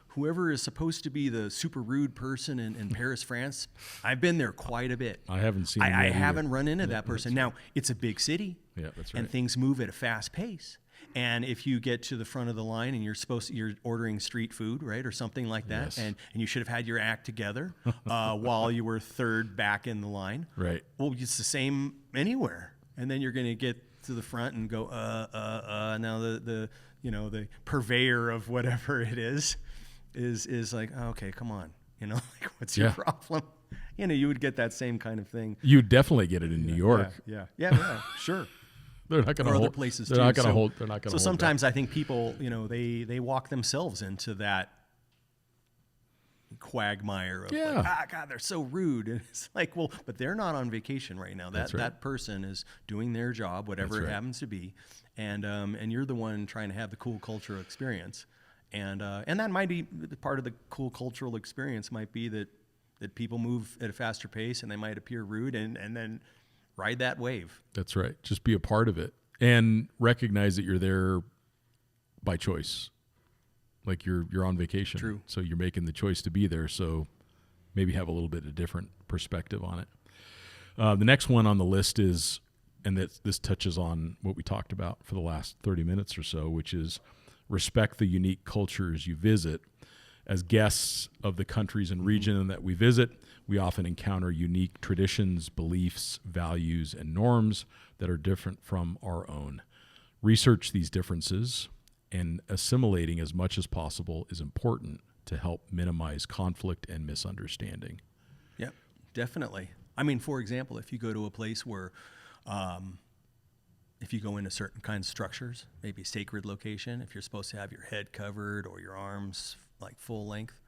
whoever is supposed to be the super rude person in Paris, France. I've been there quite a bit. I haven't seen I haven't run into that person. Right. Now, it's a big city. Yeah, that's right. And things move at a fast pace. And if you get to the front of the line and you're ordering street food, right, or something like that, Yes. and you should have had your act together while you were third back in the line. Right. Well, it's the same anywhere. And then you're going to get to the front and go, Now the purveyor of whatever it is like, okay, come on, like, what's your problem? You would get that same kind of thing. You definitely get it in New York. Yeah, sure. They're not going to hold. Other places They're too. not going to So- hold. They're not going to. So sometimes I think people, they walk themselves into that quagmire of like, God, they're so rude. And it's like, well, but they're not on vacation right now. That's right. That person is doing their job, whatever That's it right. happens to be, and you're the one trying to have the cool cultural experience, and that might be part of the cool cultural experience. Might be that people move at a faster pace and they might appear rude, and then ride that wave. That's right. Just be a part of it and recognize that you're there by choice. Like you're on vacation. True. So you're making the choice to be there. So maybe have a little bit of different perspective on it. The next one on the list is, and this touches on what we talked about for the last 30 minutes or so, which is respect the unique cultures you visit. As guests of the countries and region that we visit, we often encounter unique traditions, beliefs, values, and norms that are different from our own. Research these differences, and assimilating as much as possible is important to help minimize conflict and misunderstanding. Yep, definitely. I mean, for example, if you go to a place where, if you go into certain kinds of structures, maybe a sacred location, if you're supposed to have your head covered or your arms like full length,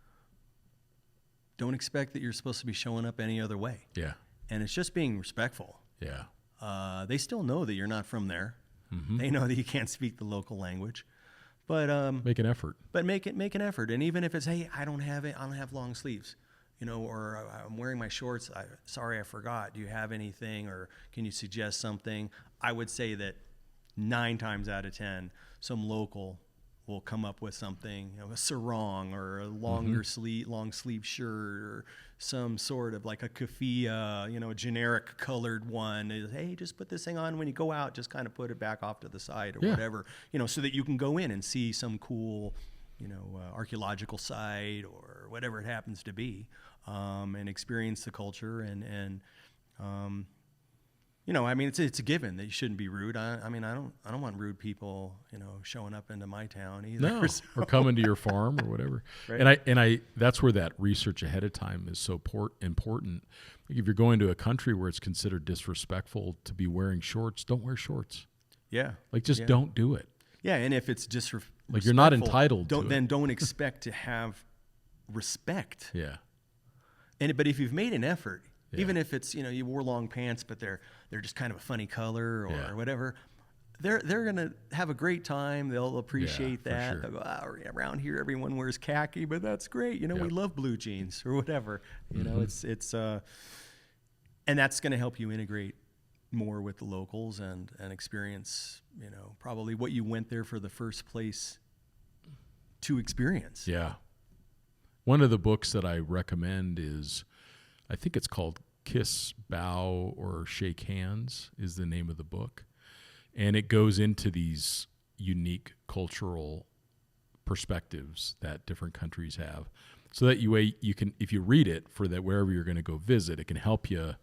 don't expect that you're supposed to be showing up any other way. Yeah. And it's just being respectful. Yeah. They still know that you're not from there. Mm-hmm. They know that you can't speak the local language, but Make an effort. But make an effort. And even if it's, hey, I don't have long sleeves, or I'm wearing my shorts. Sorry, I forgot. Do you have anything, or can you suggest something? I would say that 9 times out of 10, some local will come up with something, a sarong or a longer long sleeve shirt, or some sort of like a keffiyeh, a generic colored one. Hey, just put this thing on when you go out. Just kind of put it back off to the side or whatever, so that you can go in and see some cool, archaeological site or whatever it happens to be, and experience the culture and I mean, it's a given that you shouldn't be rude. I don't want rude people, showing up into my town either. No, or coming to your farm or whatever. Right. And I that's where that research ahead of time is so important. Like if you're going to a country where it's considered disrespectful to be wearing shorts, don't wear shorts. Yeah. Like just don't do it. Yeah, and if it's just like you're not entitled to it. Don't expect to have respect. Yeah. But if you've made an effort, Yeah. even if it's you wore long pants but they're just kind of a funny color or whatever, they're gonna have a great time. They'll appreciate for that. sure. They'll go, around here everyone wears khaki, but that's great. We love blue jeans or whatever. It's and that's gonna help you integrate more with the locals and experience probably what you went there for the first place to experience. Yeah. One of the books that I recommend is, I think it's called Kiss, Bow, or Shake Hands is the name of the book. And it goes into these unique cultural perspectives that different countries have. So that you can, if you read it for that wherever you're going to go visit, it can help you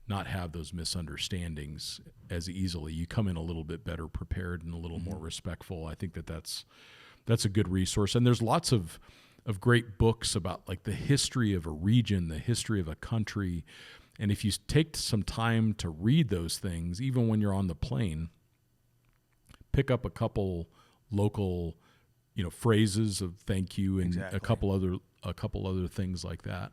not have those misunderstandings as easily. You come in a little bit better prepared and a little more respectful. I think that's a good resource. And there's lots of great books about like the history of a region, the history of a country. And if you take some time to read those things, even when you're on the plane, pick up a couple local, phrases of thank you and a couple a couple other things like that,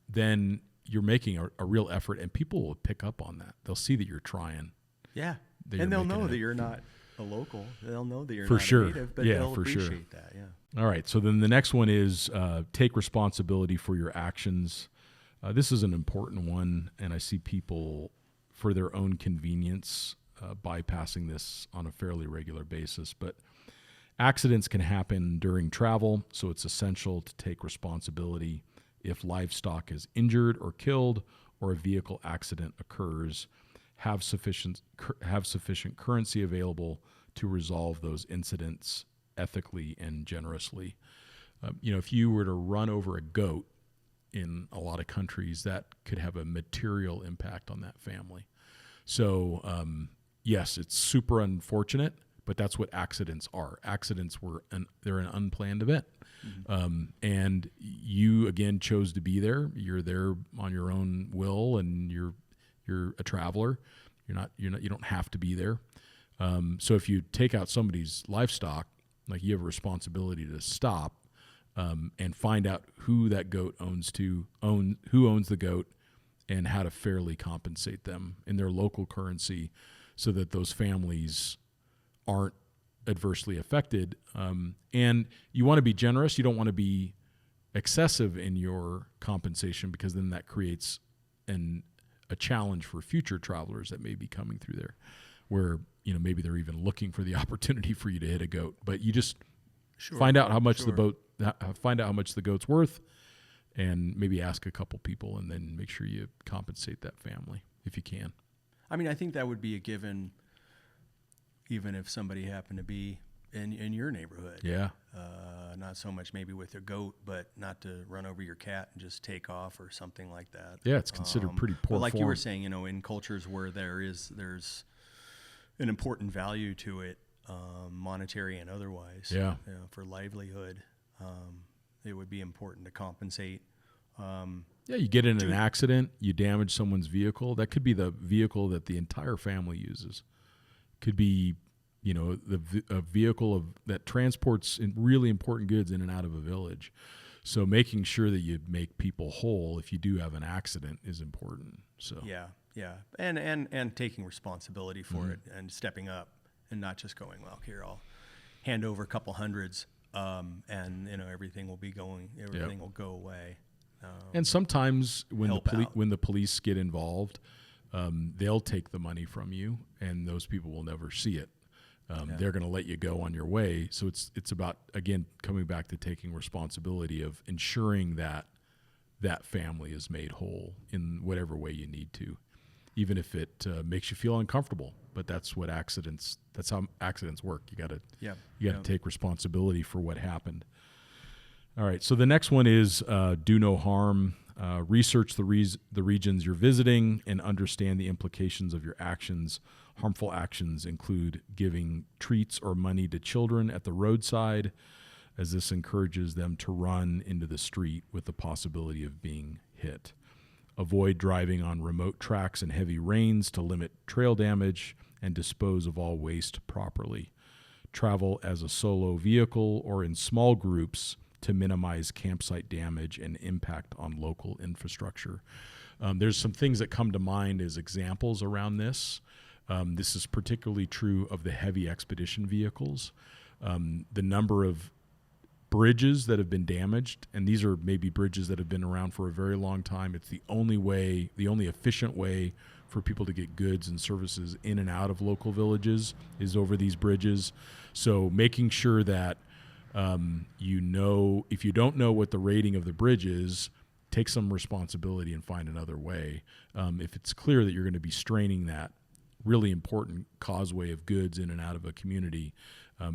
then you're making a real effort, and people will pick up on that. They'll see that you're trying. Yeah, That and you're they'll making know it. that you're not a local. They'll know that you're For not sure. a native, but Yeah, they'll for sure. appreciate that. Yeah. All right. So then the next one is take responsibility for your actions. This is an important one, and I see people, for their own convenience, bypassing this on a fairly regular basis. But accidents can happen during travel, so it's essential to take responsibility if livestock is injured or killed or a vehicle accident occurs. Have sufficient currency available to resolve those incidents ethically and generously. If you were to run over a goat in a lot of countries, that could have a material impact on that family. So, yes, it's super unfortunate, but that's what accidents are. Accidents they're an unplanned event. And you, again, chose to be there. You're there on your own will, and you're a traveler. You don't have to be there. So if you take out somebody's livestock, like, you have a responsibility to stop and find out who that goat who owns the goat, and how to fairly compensate them in their local currency, so that those families aren't adversely affected. And you want to be generous. You don't want to be excessive in your compensation, because then that creates a challenge for future travelers that may be coming through there, where maybe they're even looking for the opportunity for you to hit a goat. But you just find out how much the goat's worth, and maybe ask a couple people, and then make sure you compensate that family if you can. I mean, I think that would be a given, even if somebody happened to be in your neighborhood. Yeah. Not so much maybe with a goat, but not to run over your cat and just take off or something like that. Yeah, it's considered pretty poor but like form. you were saying, in cultures where there's an important value to it, monetary and otherwise. Yeah. For livelihood, it would be important to compensate. Yeah, you get in an accident, you damage someone's vehicle. That could be the vehicle that the entire family uses. Could be, a vehicle that transports really important goods in and out of a village. So making sure that you make people whole if you do have an accident is important. So yeah, and taking responsibility for it, and stepping up, and not just going, well, here, I'll hand over a couple hundreds, and everything will go away. And sometimes when the police get involved, they'll take the money from you, and those people will never see it. They're going to let you go on your way. So it's about, again, coming back to taking responsibility of ensuring that that family is made whole in whatever way you need to, even if it makes you feel uncomfortable. But that's how accidents work. You got to take responsibility for what happened. All right. So the next one is do no harm. Research the regions you're visiting and understand the implications of your actions. Harmful actions include giving treats or money to children at the roadside, as this encourages them to run into the street with the possibility of being hit. Avoid driving on remote tracks in heavy rains to limit trail damage, and dispose of all waste properly. Travel as a solo vehicle or in small groups to minimize campsite damage and impact on local infrastructure. There's some things that come to mind as examples around this. This is particularly true of the heavy expedition vehicles. The number of bridges that have been damaged, and these are maybe bridges that have been around for a very long time. It's the only efficient way for people to get goods and services in and out of local villages is over these bridges. So making sure that if you don't know what the rating of the bridge is, take some responsibility and find another way. If it's clear that you're going to be straining that really important causeway of goods in and out of a community,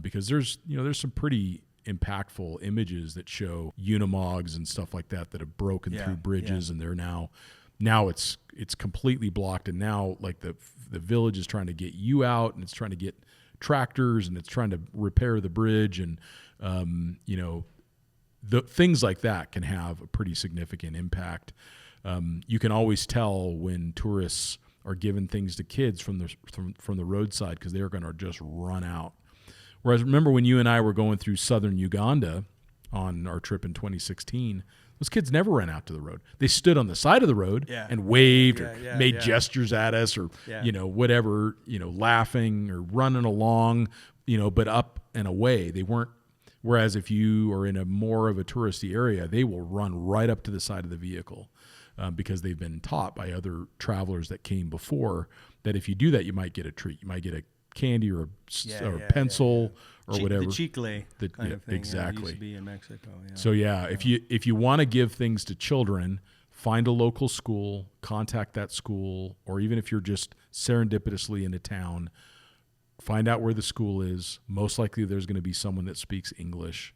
because there's some pretty impactful images that show unimogs and stuff like that have broken through bridges, and they're now it's completely blocked, and now like the village is trying to get you out, and it's trying to get tractors, and it's trying to repair the bridge, and the things like that can have a pretty significant impact. You can always tell when tourists are giving things to kids from the roadside, because they're going to just run out. Whereas remember when you and I were going through southern Uganda, on our trip in 2016, those kids never ran out to the road. They stood on the side of the road and waved or made gestures at us or, whatever, laughing or running along, but up and away. They weren't. Whereas if you are in a more of a touristy area, they will run right up to the side of the vehicle because they've been taught by other travelers that came before that if you do that, you might get a treat. You might get a candy or a pencil or whatever. The chicle kind of thing. Exactly. Used to be in Mexico. Yeah. So if you want to give things to children, find a local school, contact that school, or even if you're just serendipitously in a town, find out where the school is. Most likely there's going to be someone that speaks English.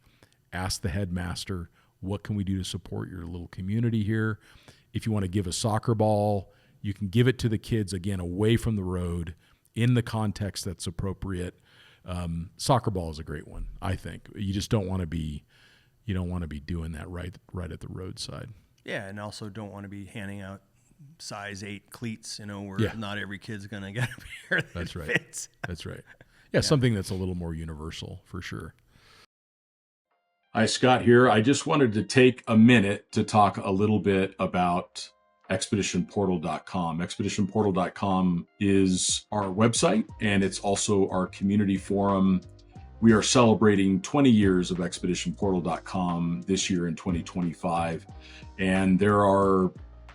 Ask the headmaster, what can we do to support your little community here? If you want to give a soccer ball, you can give it to the kids, again, away from the road in the context that's appropriate. Soccer ball is a great one, I think. You just don't want to be doing that right at the roadside. Yeah, and also don't want to be handing out size 8 cleats, where not every kid's going to get a pair that fits. That's right. Yeah, something that's a little more universal for sure. Hi, Scott here. I just wanted to take a minute to talk a little bit about expeditionportal.com. Expeditionportal.com is our website, and it's also our community forum. We are celebrating 20 years of expeditionportal.com this year in 2025, and there are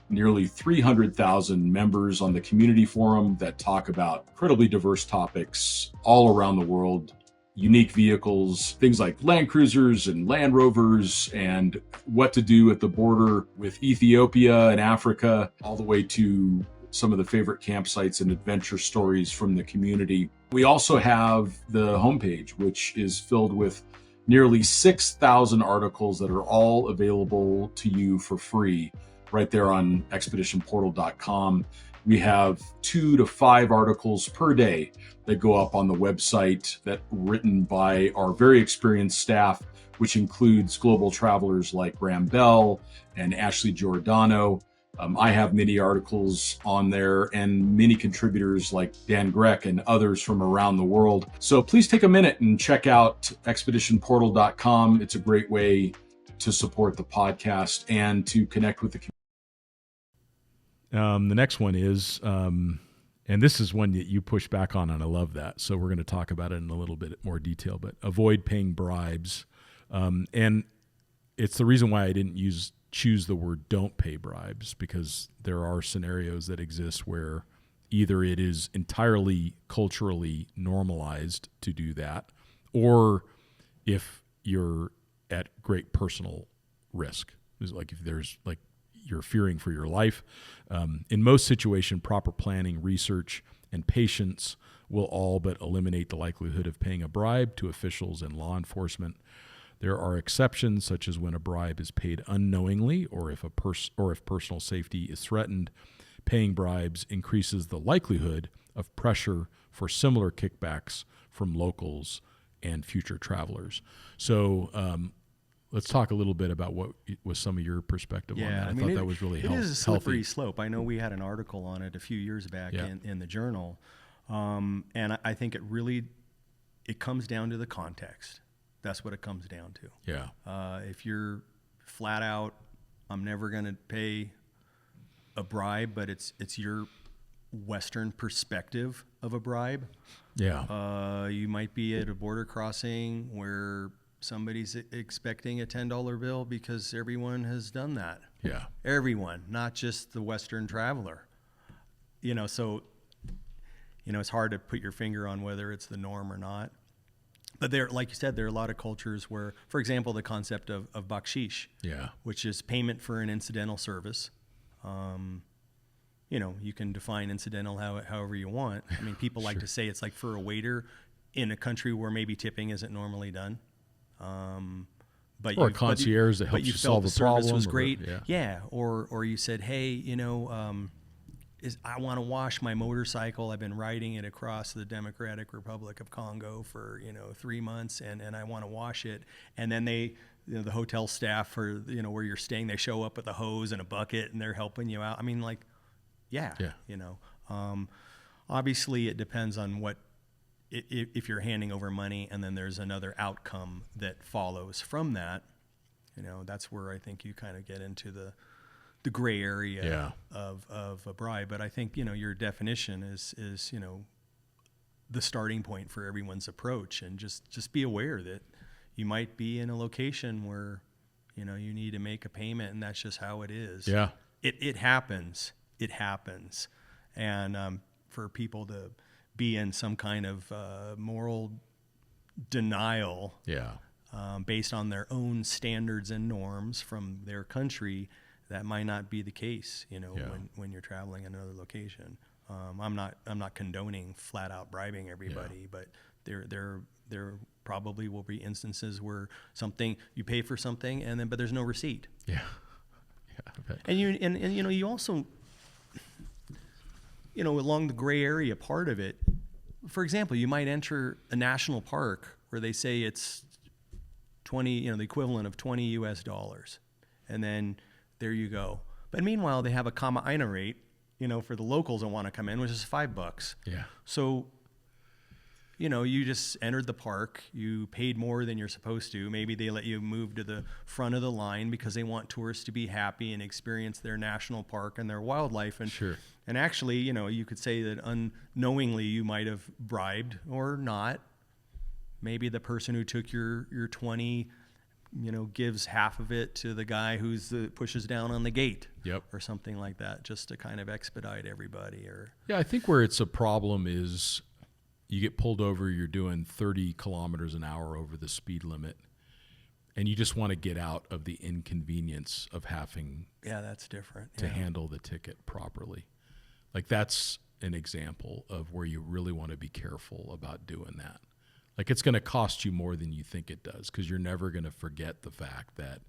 nearly 300,000 members on the community forum that talk about incredibly diverse topics all around the world. Unique vehicles, things like Land Cruisers and Land Rovers, and what to do at the border with Ethiopia and Africa, all the way to some of the favorite campsites and adventure stories from the community. We also have the homepage, which is filled with nearly 6,000 articles that are all available to you for free right there on expeditionportal.com. We have 2 to 5 articles per day that go up on the website that written by our very experienced staff, which includes global travelers like Graham Bell and Ashley Giordano. I have many articles on there and many contributors like Dan Grech and others from around the world. So please take a minute and check out expeditionportal.com. It's a great way to support the podcast and to connect with the community. The next one is, and this is one that you push back on, and I love that. So we're going to talk about it in a little bit more detail, but avoid paying bribes. And it's the reason why I didn't choose the word don't pay bribes, because there are scenarios that exist where either it is entirely culturally normalized to do that, or if you're at great personal risk. It's like if there's like you're fearing for your life. In most situations, proper planning, research, and patience will all but eliminate the likelihood of paying a bribe to officials and law enforcement. There are exceptions, such as when a bribe is paid unknowingly, or if personal safety is threatened. Paying bribes increases the likelihood of pressure for similar kickbacks from locals and future travelers. So let's talk a little bit about what was some of your perspective on that. I thought that was really helpful. It is a slippery slope. I know we had an article on it a few years back in the journal, and I think it comes down to the context. That's what it comes down to. Yeah. If you're flat out, I'm never going to pay a bribe, but it's your Western perspective of a bribe. Yeah. You might be at a border crossing where somebody's expecting a $10 bill because everyone has done that. Yeah. Everyone, not just the Western traveler. So, it's hard to put your finger on whether it's the norm or not. But like you said, there are a lot of cultures where, for example, the concept of bakshish, which is payment for an incidental service. You can define incidental however you want. I mean, people like to say it's like for a waiter in a country where maybe tipping isn't normally done. Or a concierge that helps you solve a problem. Service was great. Or you said, hey, I want to wash my motorcycle. I've been riding it across the Democratic Republic of Congo for 3 months, and I want to wash it. And then they, the hotel staff or where you're staying, they show up with a hose and a bucket and they're helping you out. I mean, like, obviously it depends on what. If you're handing over money and then there's another outcome that follows from that, That's where I think you kind of get into the gray area of a bribe. But I think, your definition is the starting point for everyone's approach, and just be aware that you might be in a location where, you need to make a payment, and that's just how it is. Yeah. It happens. It happens. And for people to be in some kind of moral denial based on their own standards and norms from their country, that might not be the case, when you're traveling in another location. I'm not condoning flat out bribing everybody, but there probably will be instances where you pay for something but there's no receipt. Yeah. I bet. And you also, along the gray area part of it, for example, you might enter a national park where they say it's 20, the equivalent of $20 US, and then there you go. But meanwhile, they have a kama aina rate, for the locals that want to come in, which is $5. Yeah. So, you just entered the park, you paid more than you're supposed to. Maybe they let you move to the front of the line because they want tourists to be happy and experience their national park and their wildlife. And sure. And actually, you could say that unknowingly you might have bribed or not. Maybe the person who took your 20, gives half of it to the guy pushes down on the gate. Yep. Or something like that, just to kind of expedite everybody. Yeah, I think where it's a problem is you get pulled over, you're doing 30 kilometers an hour over the speed limit, and you just want to get out of the inconvenience of having that's different. to handle the ticket properly. Like, that's an example of where you really want to be careful about doing that. Like, it's going to cost you more than you think it does, because you're never going to forget the fact that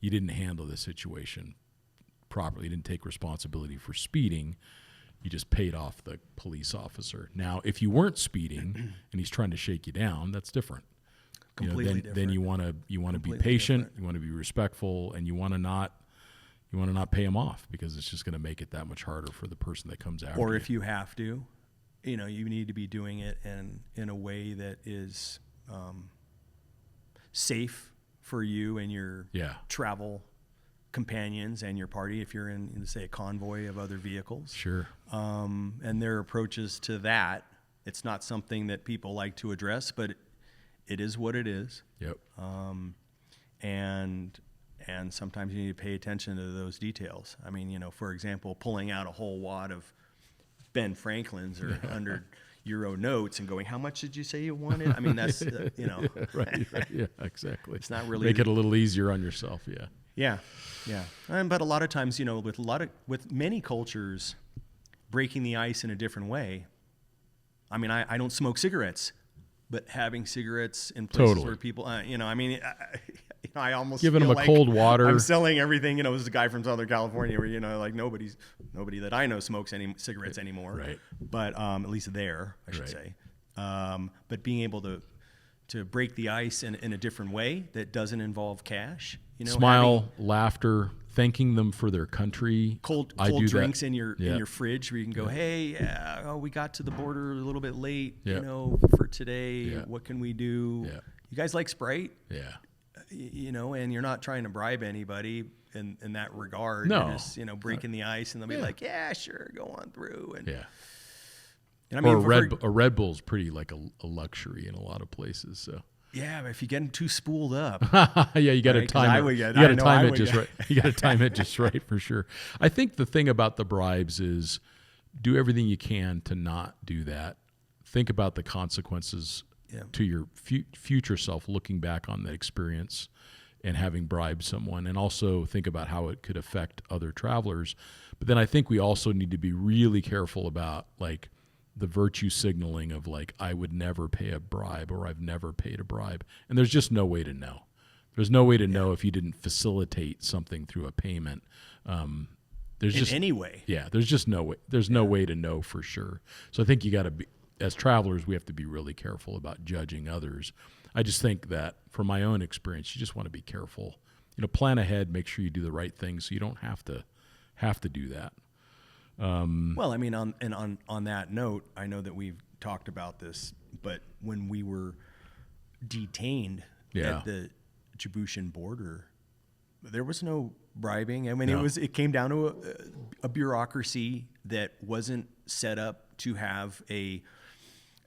you didn't handle the situation properly. You didn't take responsibility for speeding. You just paid off the police officer. Now, if you weren't speeding and he's trying to shake you down, that's different. Completely different. Then you want to be patient, different. you want to be respectful, and you want to not pay him off, because it's just going to make it that much harder for the person that comes after you. Or if you have to, you need to be doing it in a way that is safe for you and your travel companions and your party, if you're in say a convoy of other vehicles. Sure. And their approaches to that, it's not something that people like to address, but it is what it is. Yep. And sometimes you need to pay attention to those details. I mean, for example, pulling out a whole wad of Ben Franklin's or €100 notes and going, how much did you say you wanted? I mean, that's, right. Yeah, exactly. It's not really. Make it a little easier on yourself. Yeah. Yeah. Yeah. But a lot of times, with many cultures, breaking the ice in a different way. I mean, I don't smoke cigarettes, but having cigarettes in places where people, I almost giving feel them a like cold water. I'm selling everything. This is a guy from Southern California where, like nobody that I know smokes any cigarettes anymore. Right. But at least there, I should say. But being able to break the ice in a different way that doesn't involve cash. Smile, laughter, thanking them for their country. Cold drinks in your fridge where you can go, hey, we got to the border a little bit late, for today. Yeah. What can we do? Yeah. You guys like Sprite? Yeah. And you're not trying to bribe anybody in that regard. No. You're just, breaking the ice, and they'll be like, yeah, sure, go on through. And, yeah. And I mean, a Red Bull's pretty like a luxury in a lot of places. So. Yeah, but if you get them too spooled up, you got to time it. You got to time it just right. You got to time it just right for sure. I think the thing about the bribes is do everything you can to not do that. Think about the consequences to your future self, looking back on that experience and having bribed someone, and also think about how it could affect other travelers. But then I think we also need to be really careful about like the virtue signaling of like, I would never pay a bribe, or I've never paid a bribe. And there's just no way to know. There's no way to know if you didn't facilitate something through a payment. There's just any way. Yeah, there's just no way. There's no way to know for sure. So I think you got to be, as travelers, we have to be really careful about judging others. I just think that from my own experience, you just want to be careful. Plan ahead, make sure you do the right thing so you don't have to do that. Well, I mean, on that note, I know that we've talked about this, but when we were detained at the Djiboutian border, There was no bribing. I mean, No. it came down to a bureaucracy that wasn't set up to have an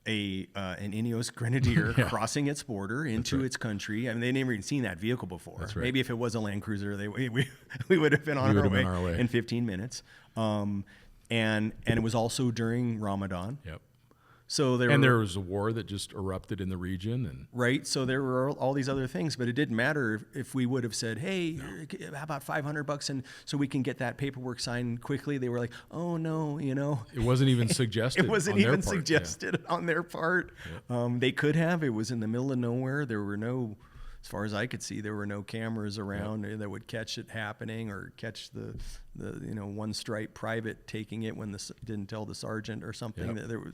Ineos Grenadier Yeah. crossing its border into its country. I mean, they never even seen that vehicle before. That's right. Maybe if it was a Land Cruiser, we would have been on our way in 15 minutes. And it was also during Ramadan. Yep. So there was a war that just erupted in the region, and right. So there were all these other things, but it didn't matter if we would have said, "Hey, how about $500 and so we can get that paperwork signed quickly?" They were like, "Oh no, it wasn't even suggested. it wasn't on their even part. suggested on their part. They could have. It was in the middle of nowhere. There were no, as far as I could see, there were no cameras around that would catch it happening or catch the one stripe private taking it when didn't tell the sergeant or something. Yep. That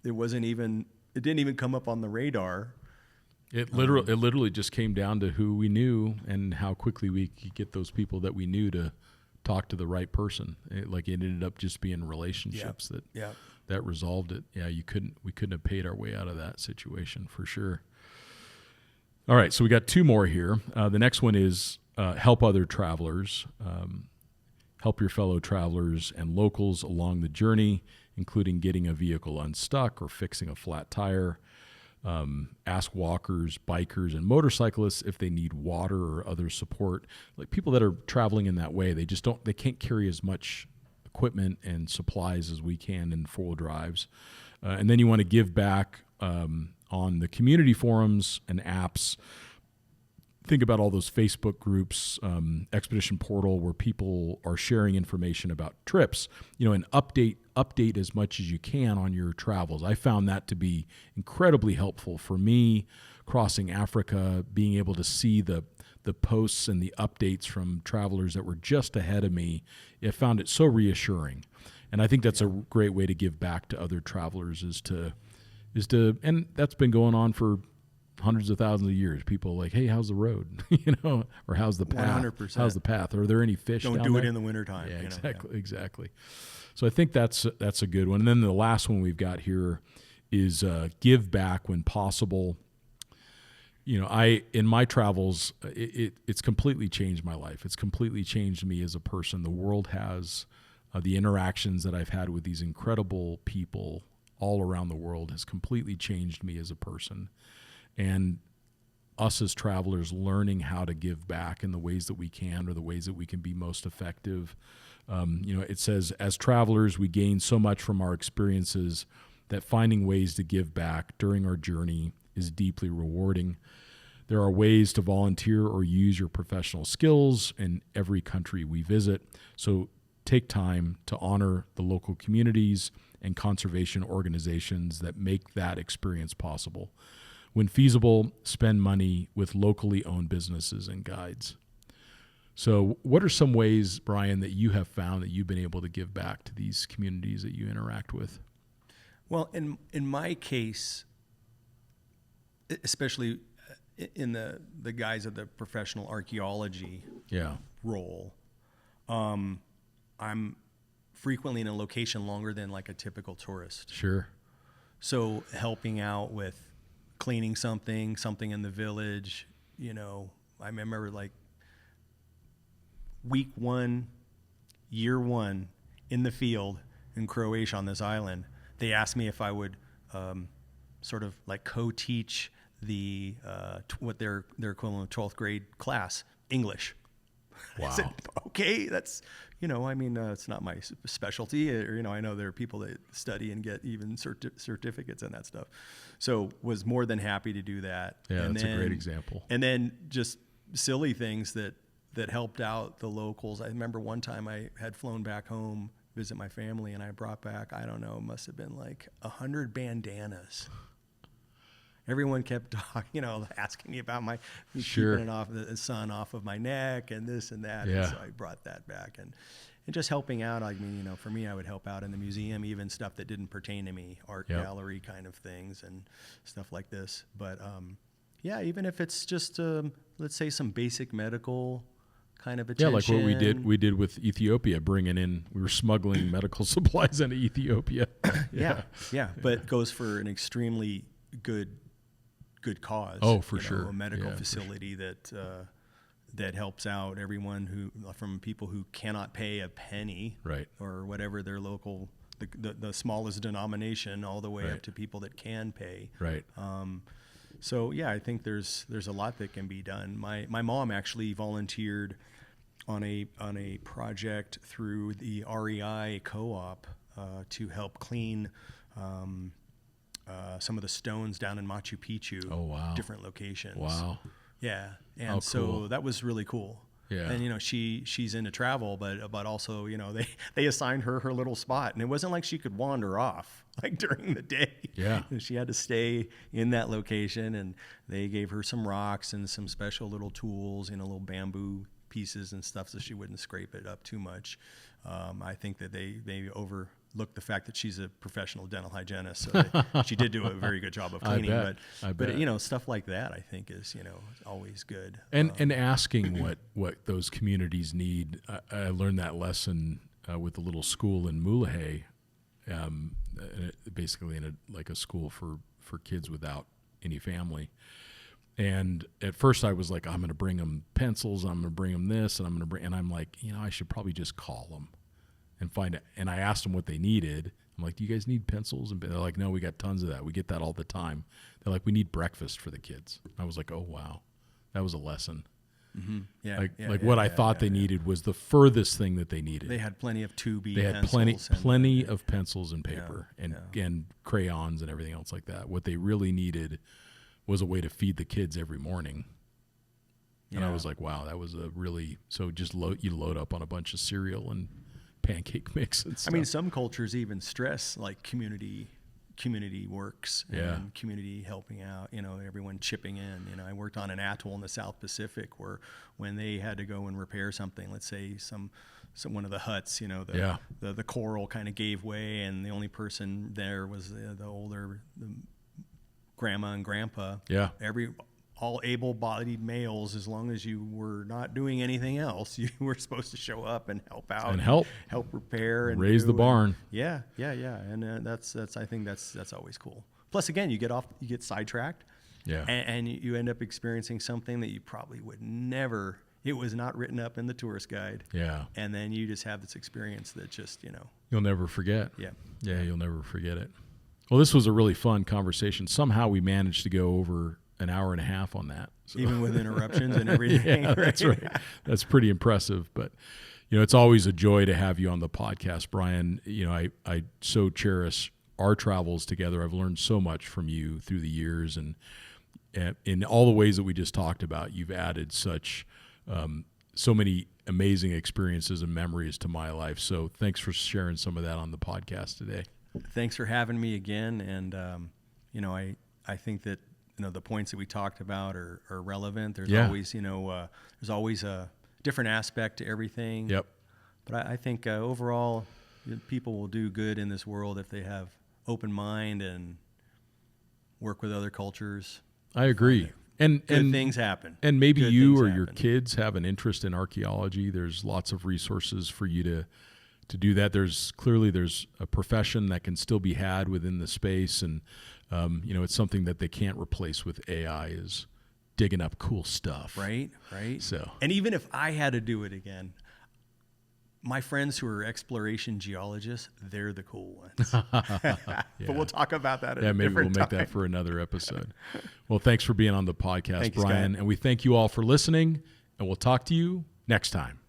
it didn't even come up on the radar. It literally just came down to who we knew and how quickly we could get those people that we knew to talk to the right person. It ended up just being relationships that resolved it. Yeah, we couldn't have paid our way out of that situation for sure. All right, so we got two more here. The next one is help other travelers, help your fellow travelers and locals along the journey, including getting a vehicle unstuck or fixing a flat tire. Ask walkers, bikers, and motorcyclists if they need water or other support. Like people that are traveling in that way, they can't carry as much equipment and supplies as we can in 4-wheel drives. And then you want to give back on the community forums and apps. Think about all those Facebook groups, Expedition Portal, where people are sharing information about trips, and update as much as you can on your travels. I found that to be incredibly helpful for me crossing Africa, being able to see the posts and the updates from travelers that were just ahead of me. I found it so reassuring. And I think that's a great way to give back to other travelers is to, and that's been going on for hundreds of thousands of years. People like, hey, how's the road? Or how's the path? 100%. How's the path? Are there any fish? Don't down do there? it in the wintertime. Yeah, exactly. So I think that's a good one. And then the last one we've got here is give back when possible. In my travels, it's completely changed my life. It's completely changed me as a person. The world has the interactions that I've had with these incredible people all around the world has completely changed me as a person. And us as travelers learning how to give back in the ways that we can or the ways that we can be most effective. It says, as travelers, we gain so much from our experiences that finding ways to give back during our journey is deeply rewarding. There are ways to volunteer or use your professional skills in every country we visit. So take time to honor the local communities and conservation organizations that make that experience possible. When feasible, spend money with locally owned businesses and guides. So what are some ways, Bryon, that you have found that you've been able to give back to these communities that you interact with? Well, in my case, especially in the guise of the professional archaeology role, I'm frequently in a location longer than like a typical tourist. Sure. So helping out with cleaning something in the village, I remember like week 1, year 1 in the field in Croatia on this island, they asked me if I would sort of like co-teach the what their equivalent of 12th grade class, English. Wow. I said, okay, that's, it's not my specialty. I know there are people that study and get even certificates and that stuff. So was more than happy to do that. Yeah, that's a great example. And then just silly things that helped out the locals. I remember one time I had flown back home, visit my family, and I brought back, I don't know, it must have been like 100 bandanas. Everyone kept talking, asking me about keeping the sun off of my neck and this and that. Yeah. And so I brought that back and just helping out. I mean, for me, I would help out in the museum, even stuff that didn't pertain to me, art gallery kind of things and stuff like this. But even if it's just, let's say some basic medical kind of attention. Yeah, like what we did with Ethiopia, we were smuggling medical supplies into Ethiopia. Yeah. But it goes for an extremely good cause. Oh, for sure. A medical facility that that helps out everyone from people who cannot pay a penny, Right. or whatever their local, the smallest denomination, all the way Right. up to people that can pay. Right. So yeah, I think there's a lot that can be done. My mom actually volunteered on a project through the REI co-op to help clean some of the stones down in Machu Picchu. Oh, wow. Different locations. Wow. Yeah, and How so cool. that was really cool. Yeah. And she's into travel, but also they assigned her little spot, and it wasn't like she could wander off like during the day. Yeah. She had to stay in that location, and they gave her some rocks and some special little tools, little bamboo pieces and stuff, so she wouldn't scrape it up too much. I think that they overlooked the fact that she's a professional dental hygienist, so she did do a very good job of cleaning. I bet. But stuff like that, I think, is always good. And asking what those communities need. I learned that lesson with a little school in Mulegé, basically in a school for kids without any family. And at first I was like, I'm going to bring them pencils, I'm going to bring them this, and I'm like, I should probably just call them and find it. And I asked them what they needed. I'm like, do you guys need pencils? And they're like, no, we got tons of that. We get that all the time. They're like, we need breakfast for the kids. I was like, oh, wow. That was a lesson. Mm-hmm. Yeah. What I thought they needed was the furthest thing that they needed. They had plenty of 2B They had pencils plenty of pencils and paper and crayons and everything else like that. What they really needed was a way to feed the kids every morning. And I was like, wow, that was so just load up on a bunch of cereal and pancake mix and stuff. I mean, some cultures even stress like community works and community helping out, everyone chipping in. I worked on an atoll in the South Pacific where when they had to go and repair something, let's say some one of the huts, the coral kind of gave way, and the only person there was the older grandma and grandpa. Yeah. All able-bodied males, as long as you were not doing anything else, you were supposed to show up and help out and help repair and raise the barn. Yeah. And that's I think that's always cool. Plus, again, you get sidetracked. Yeah. And you end up experiencing something that you probably would never. It was not written up in the tourist guide. Yeah. And then you just have this experience that just you'll never forget. Yeah. Yeah, you'll never forget it. Well, this was a really fun conversation. Somehow we managed to go over an hour and a half on that. So. Even with interruptions and everything. Yeah, that's right. That's pretty impressive. But, it's always a joy to have you on the podcast, Bryon. I so cherish our travels together. I've learned so much from you through the years. And in all the ways that we just talked about, you've added so many amazing experiences and memories to my life. So thanks for sharing some of that on the podcast today. Thanks for having me again. And, I think that, the points that we talked about are relevant. There's always a different aspect to everything. Yep. But I think overall, people will do good in this world if they have open mind and work with other cultures. I agree. And things happen. And maybe good you or happen. your kids have an interest in archaeology. There's lots of resources for you to do that. There's a profession that can still be had within the space, and it's something that they can't replace with AI is digging up cool stuff. Right. So, and even if I had to do it again, my friends who are exploration geologists, they're the cool ones. But we'll talk about that at a maybe we'll different make time. that for another episode. Well, thanks for being on the podcast, Thank you, Bryon. Scott. And we thank you all for listening, and we'll talk to you next time.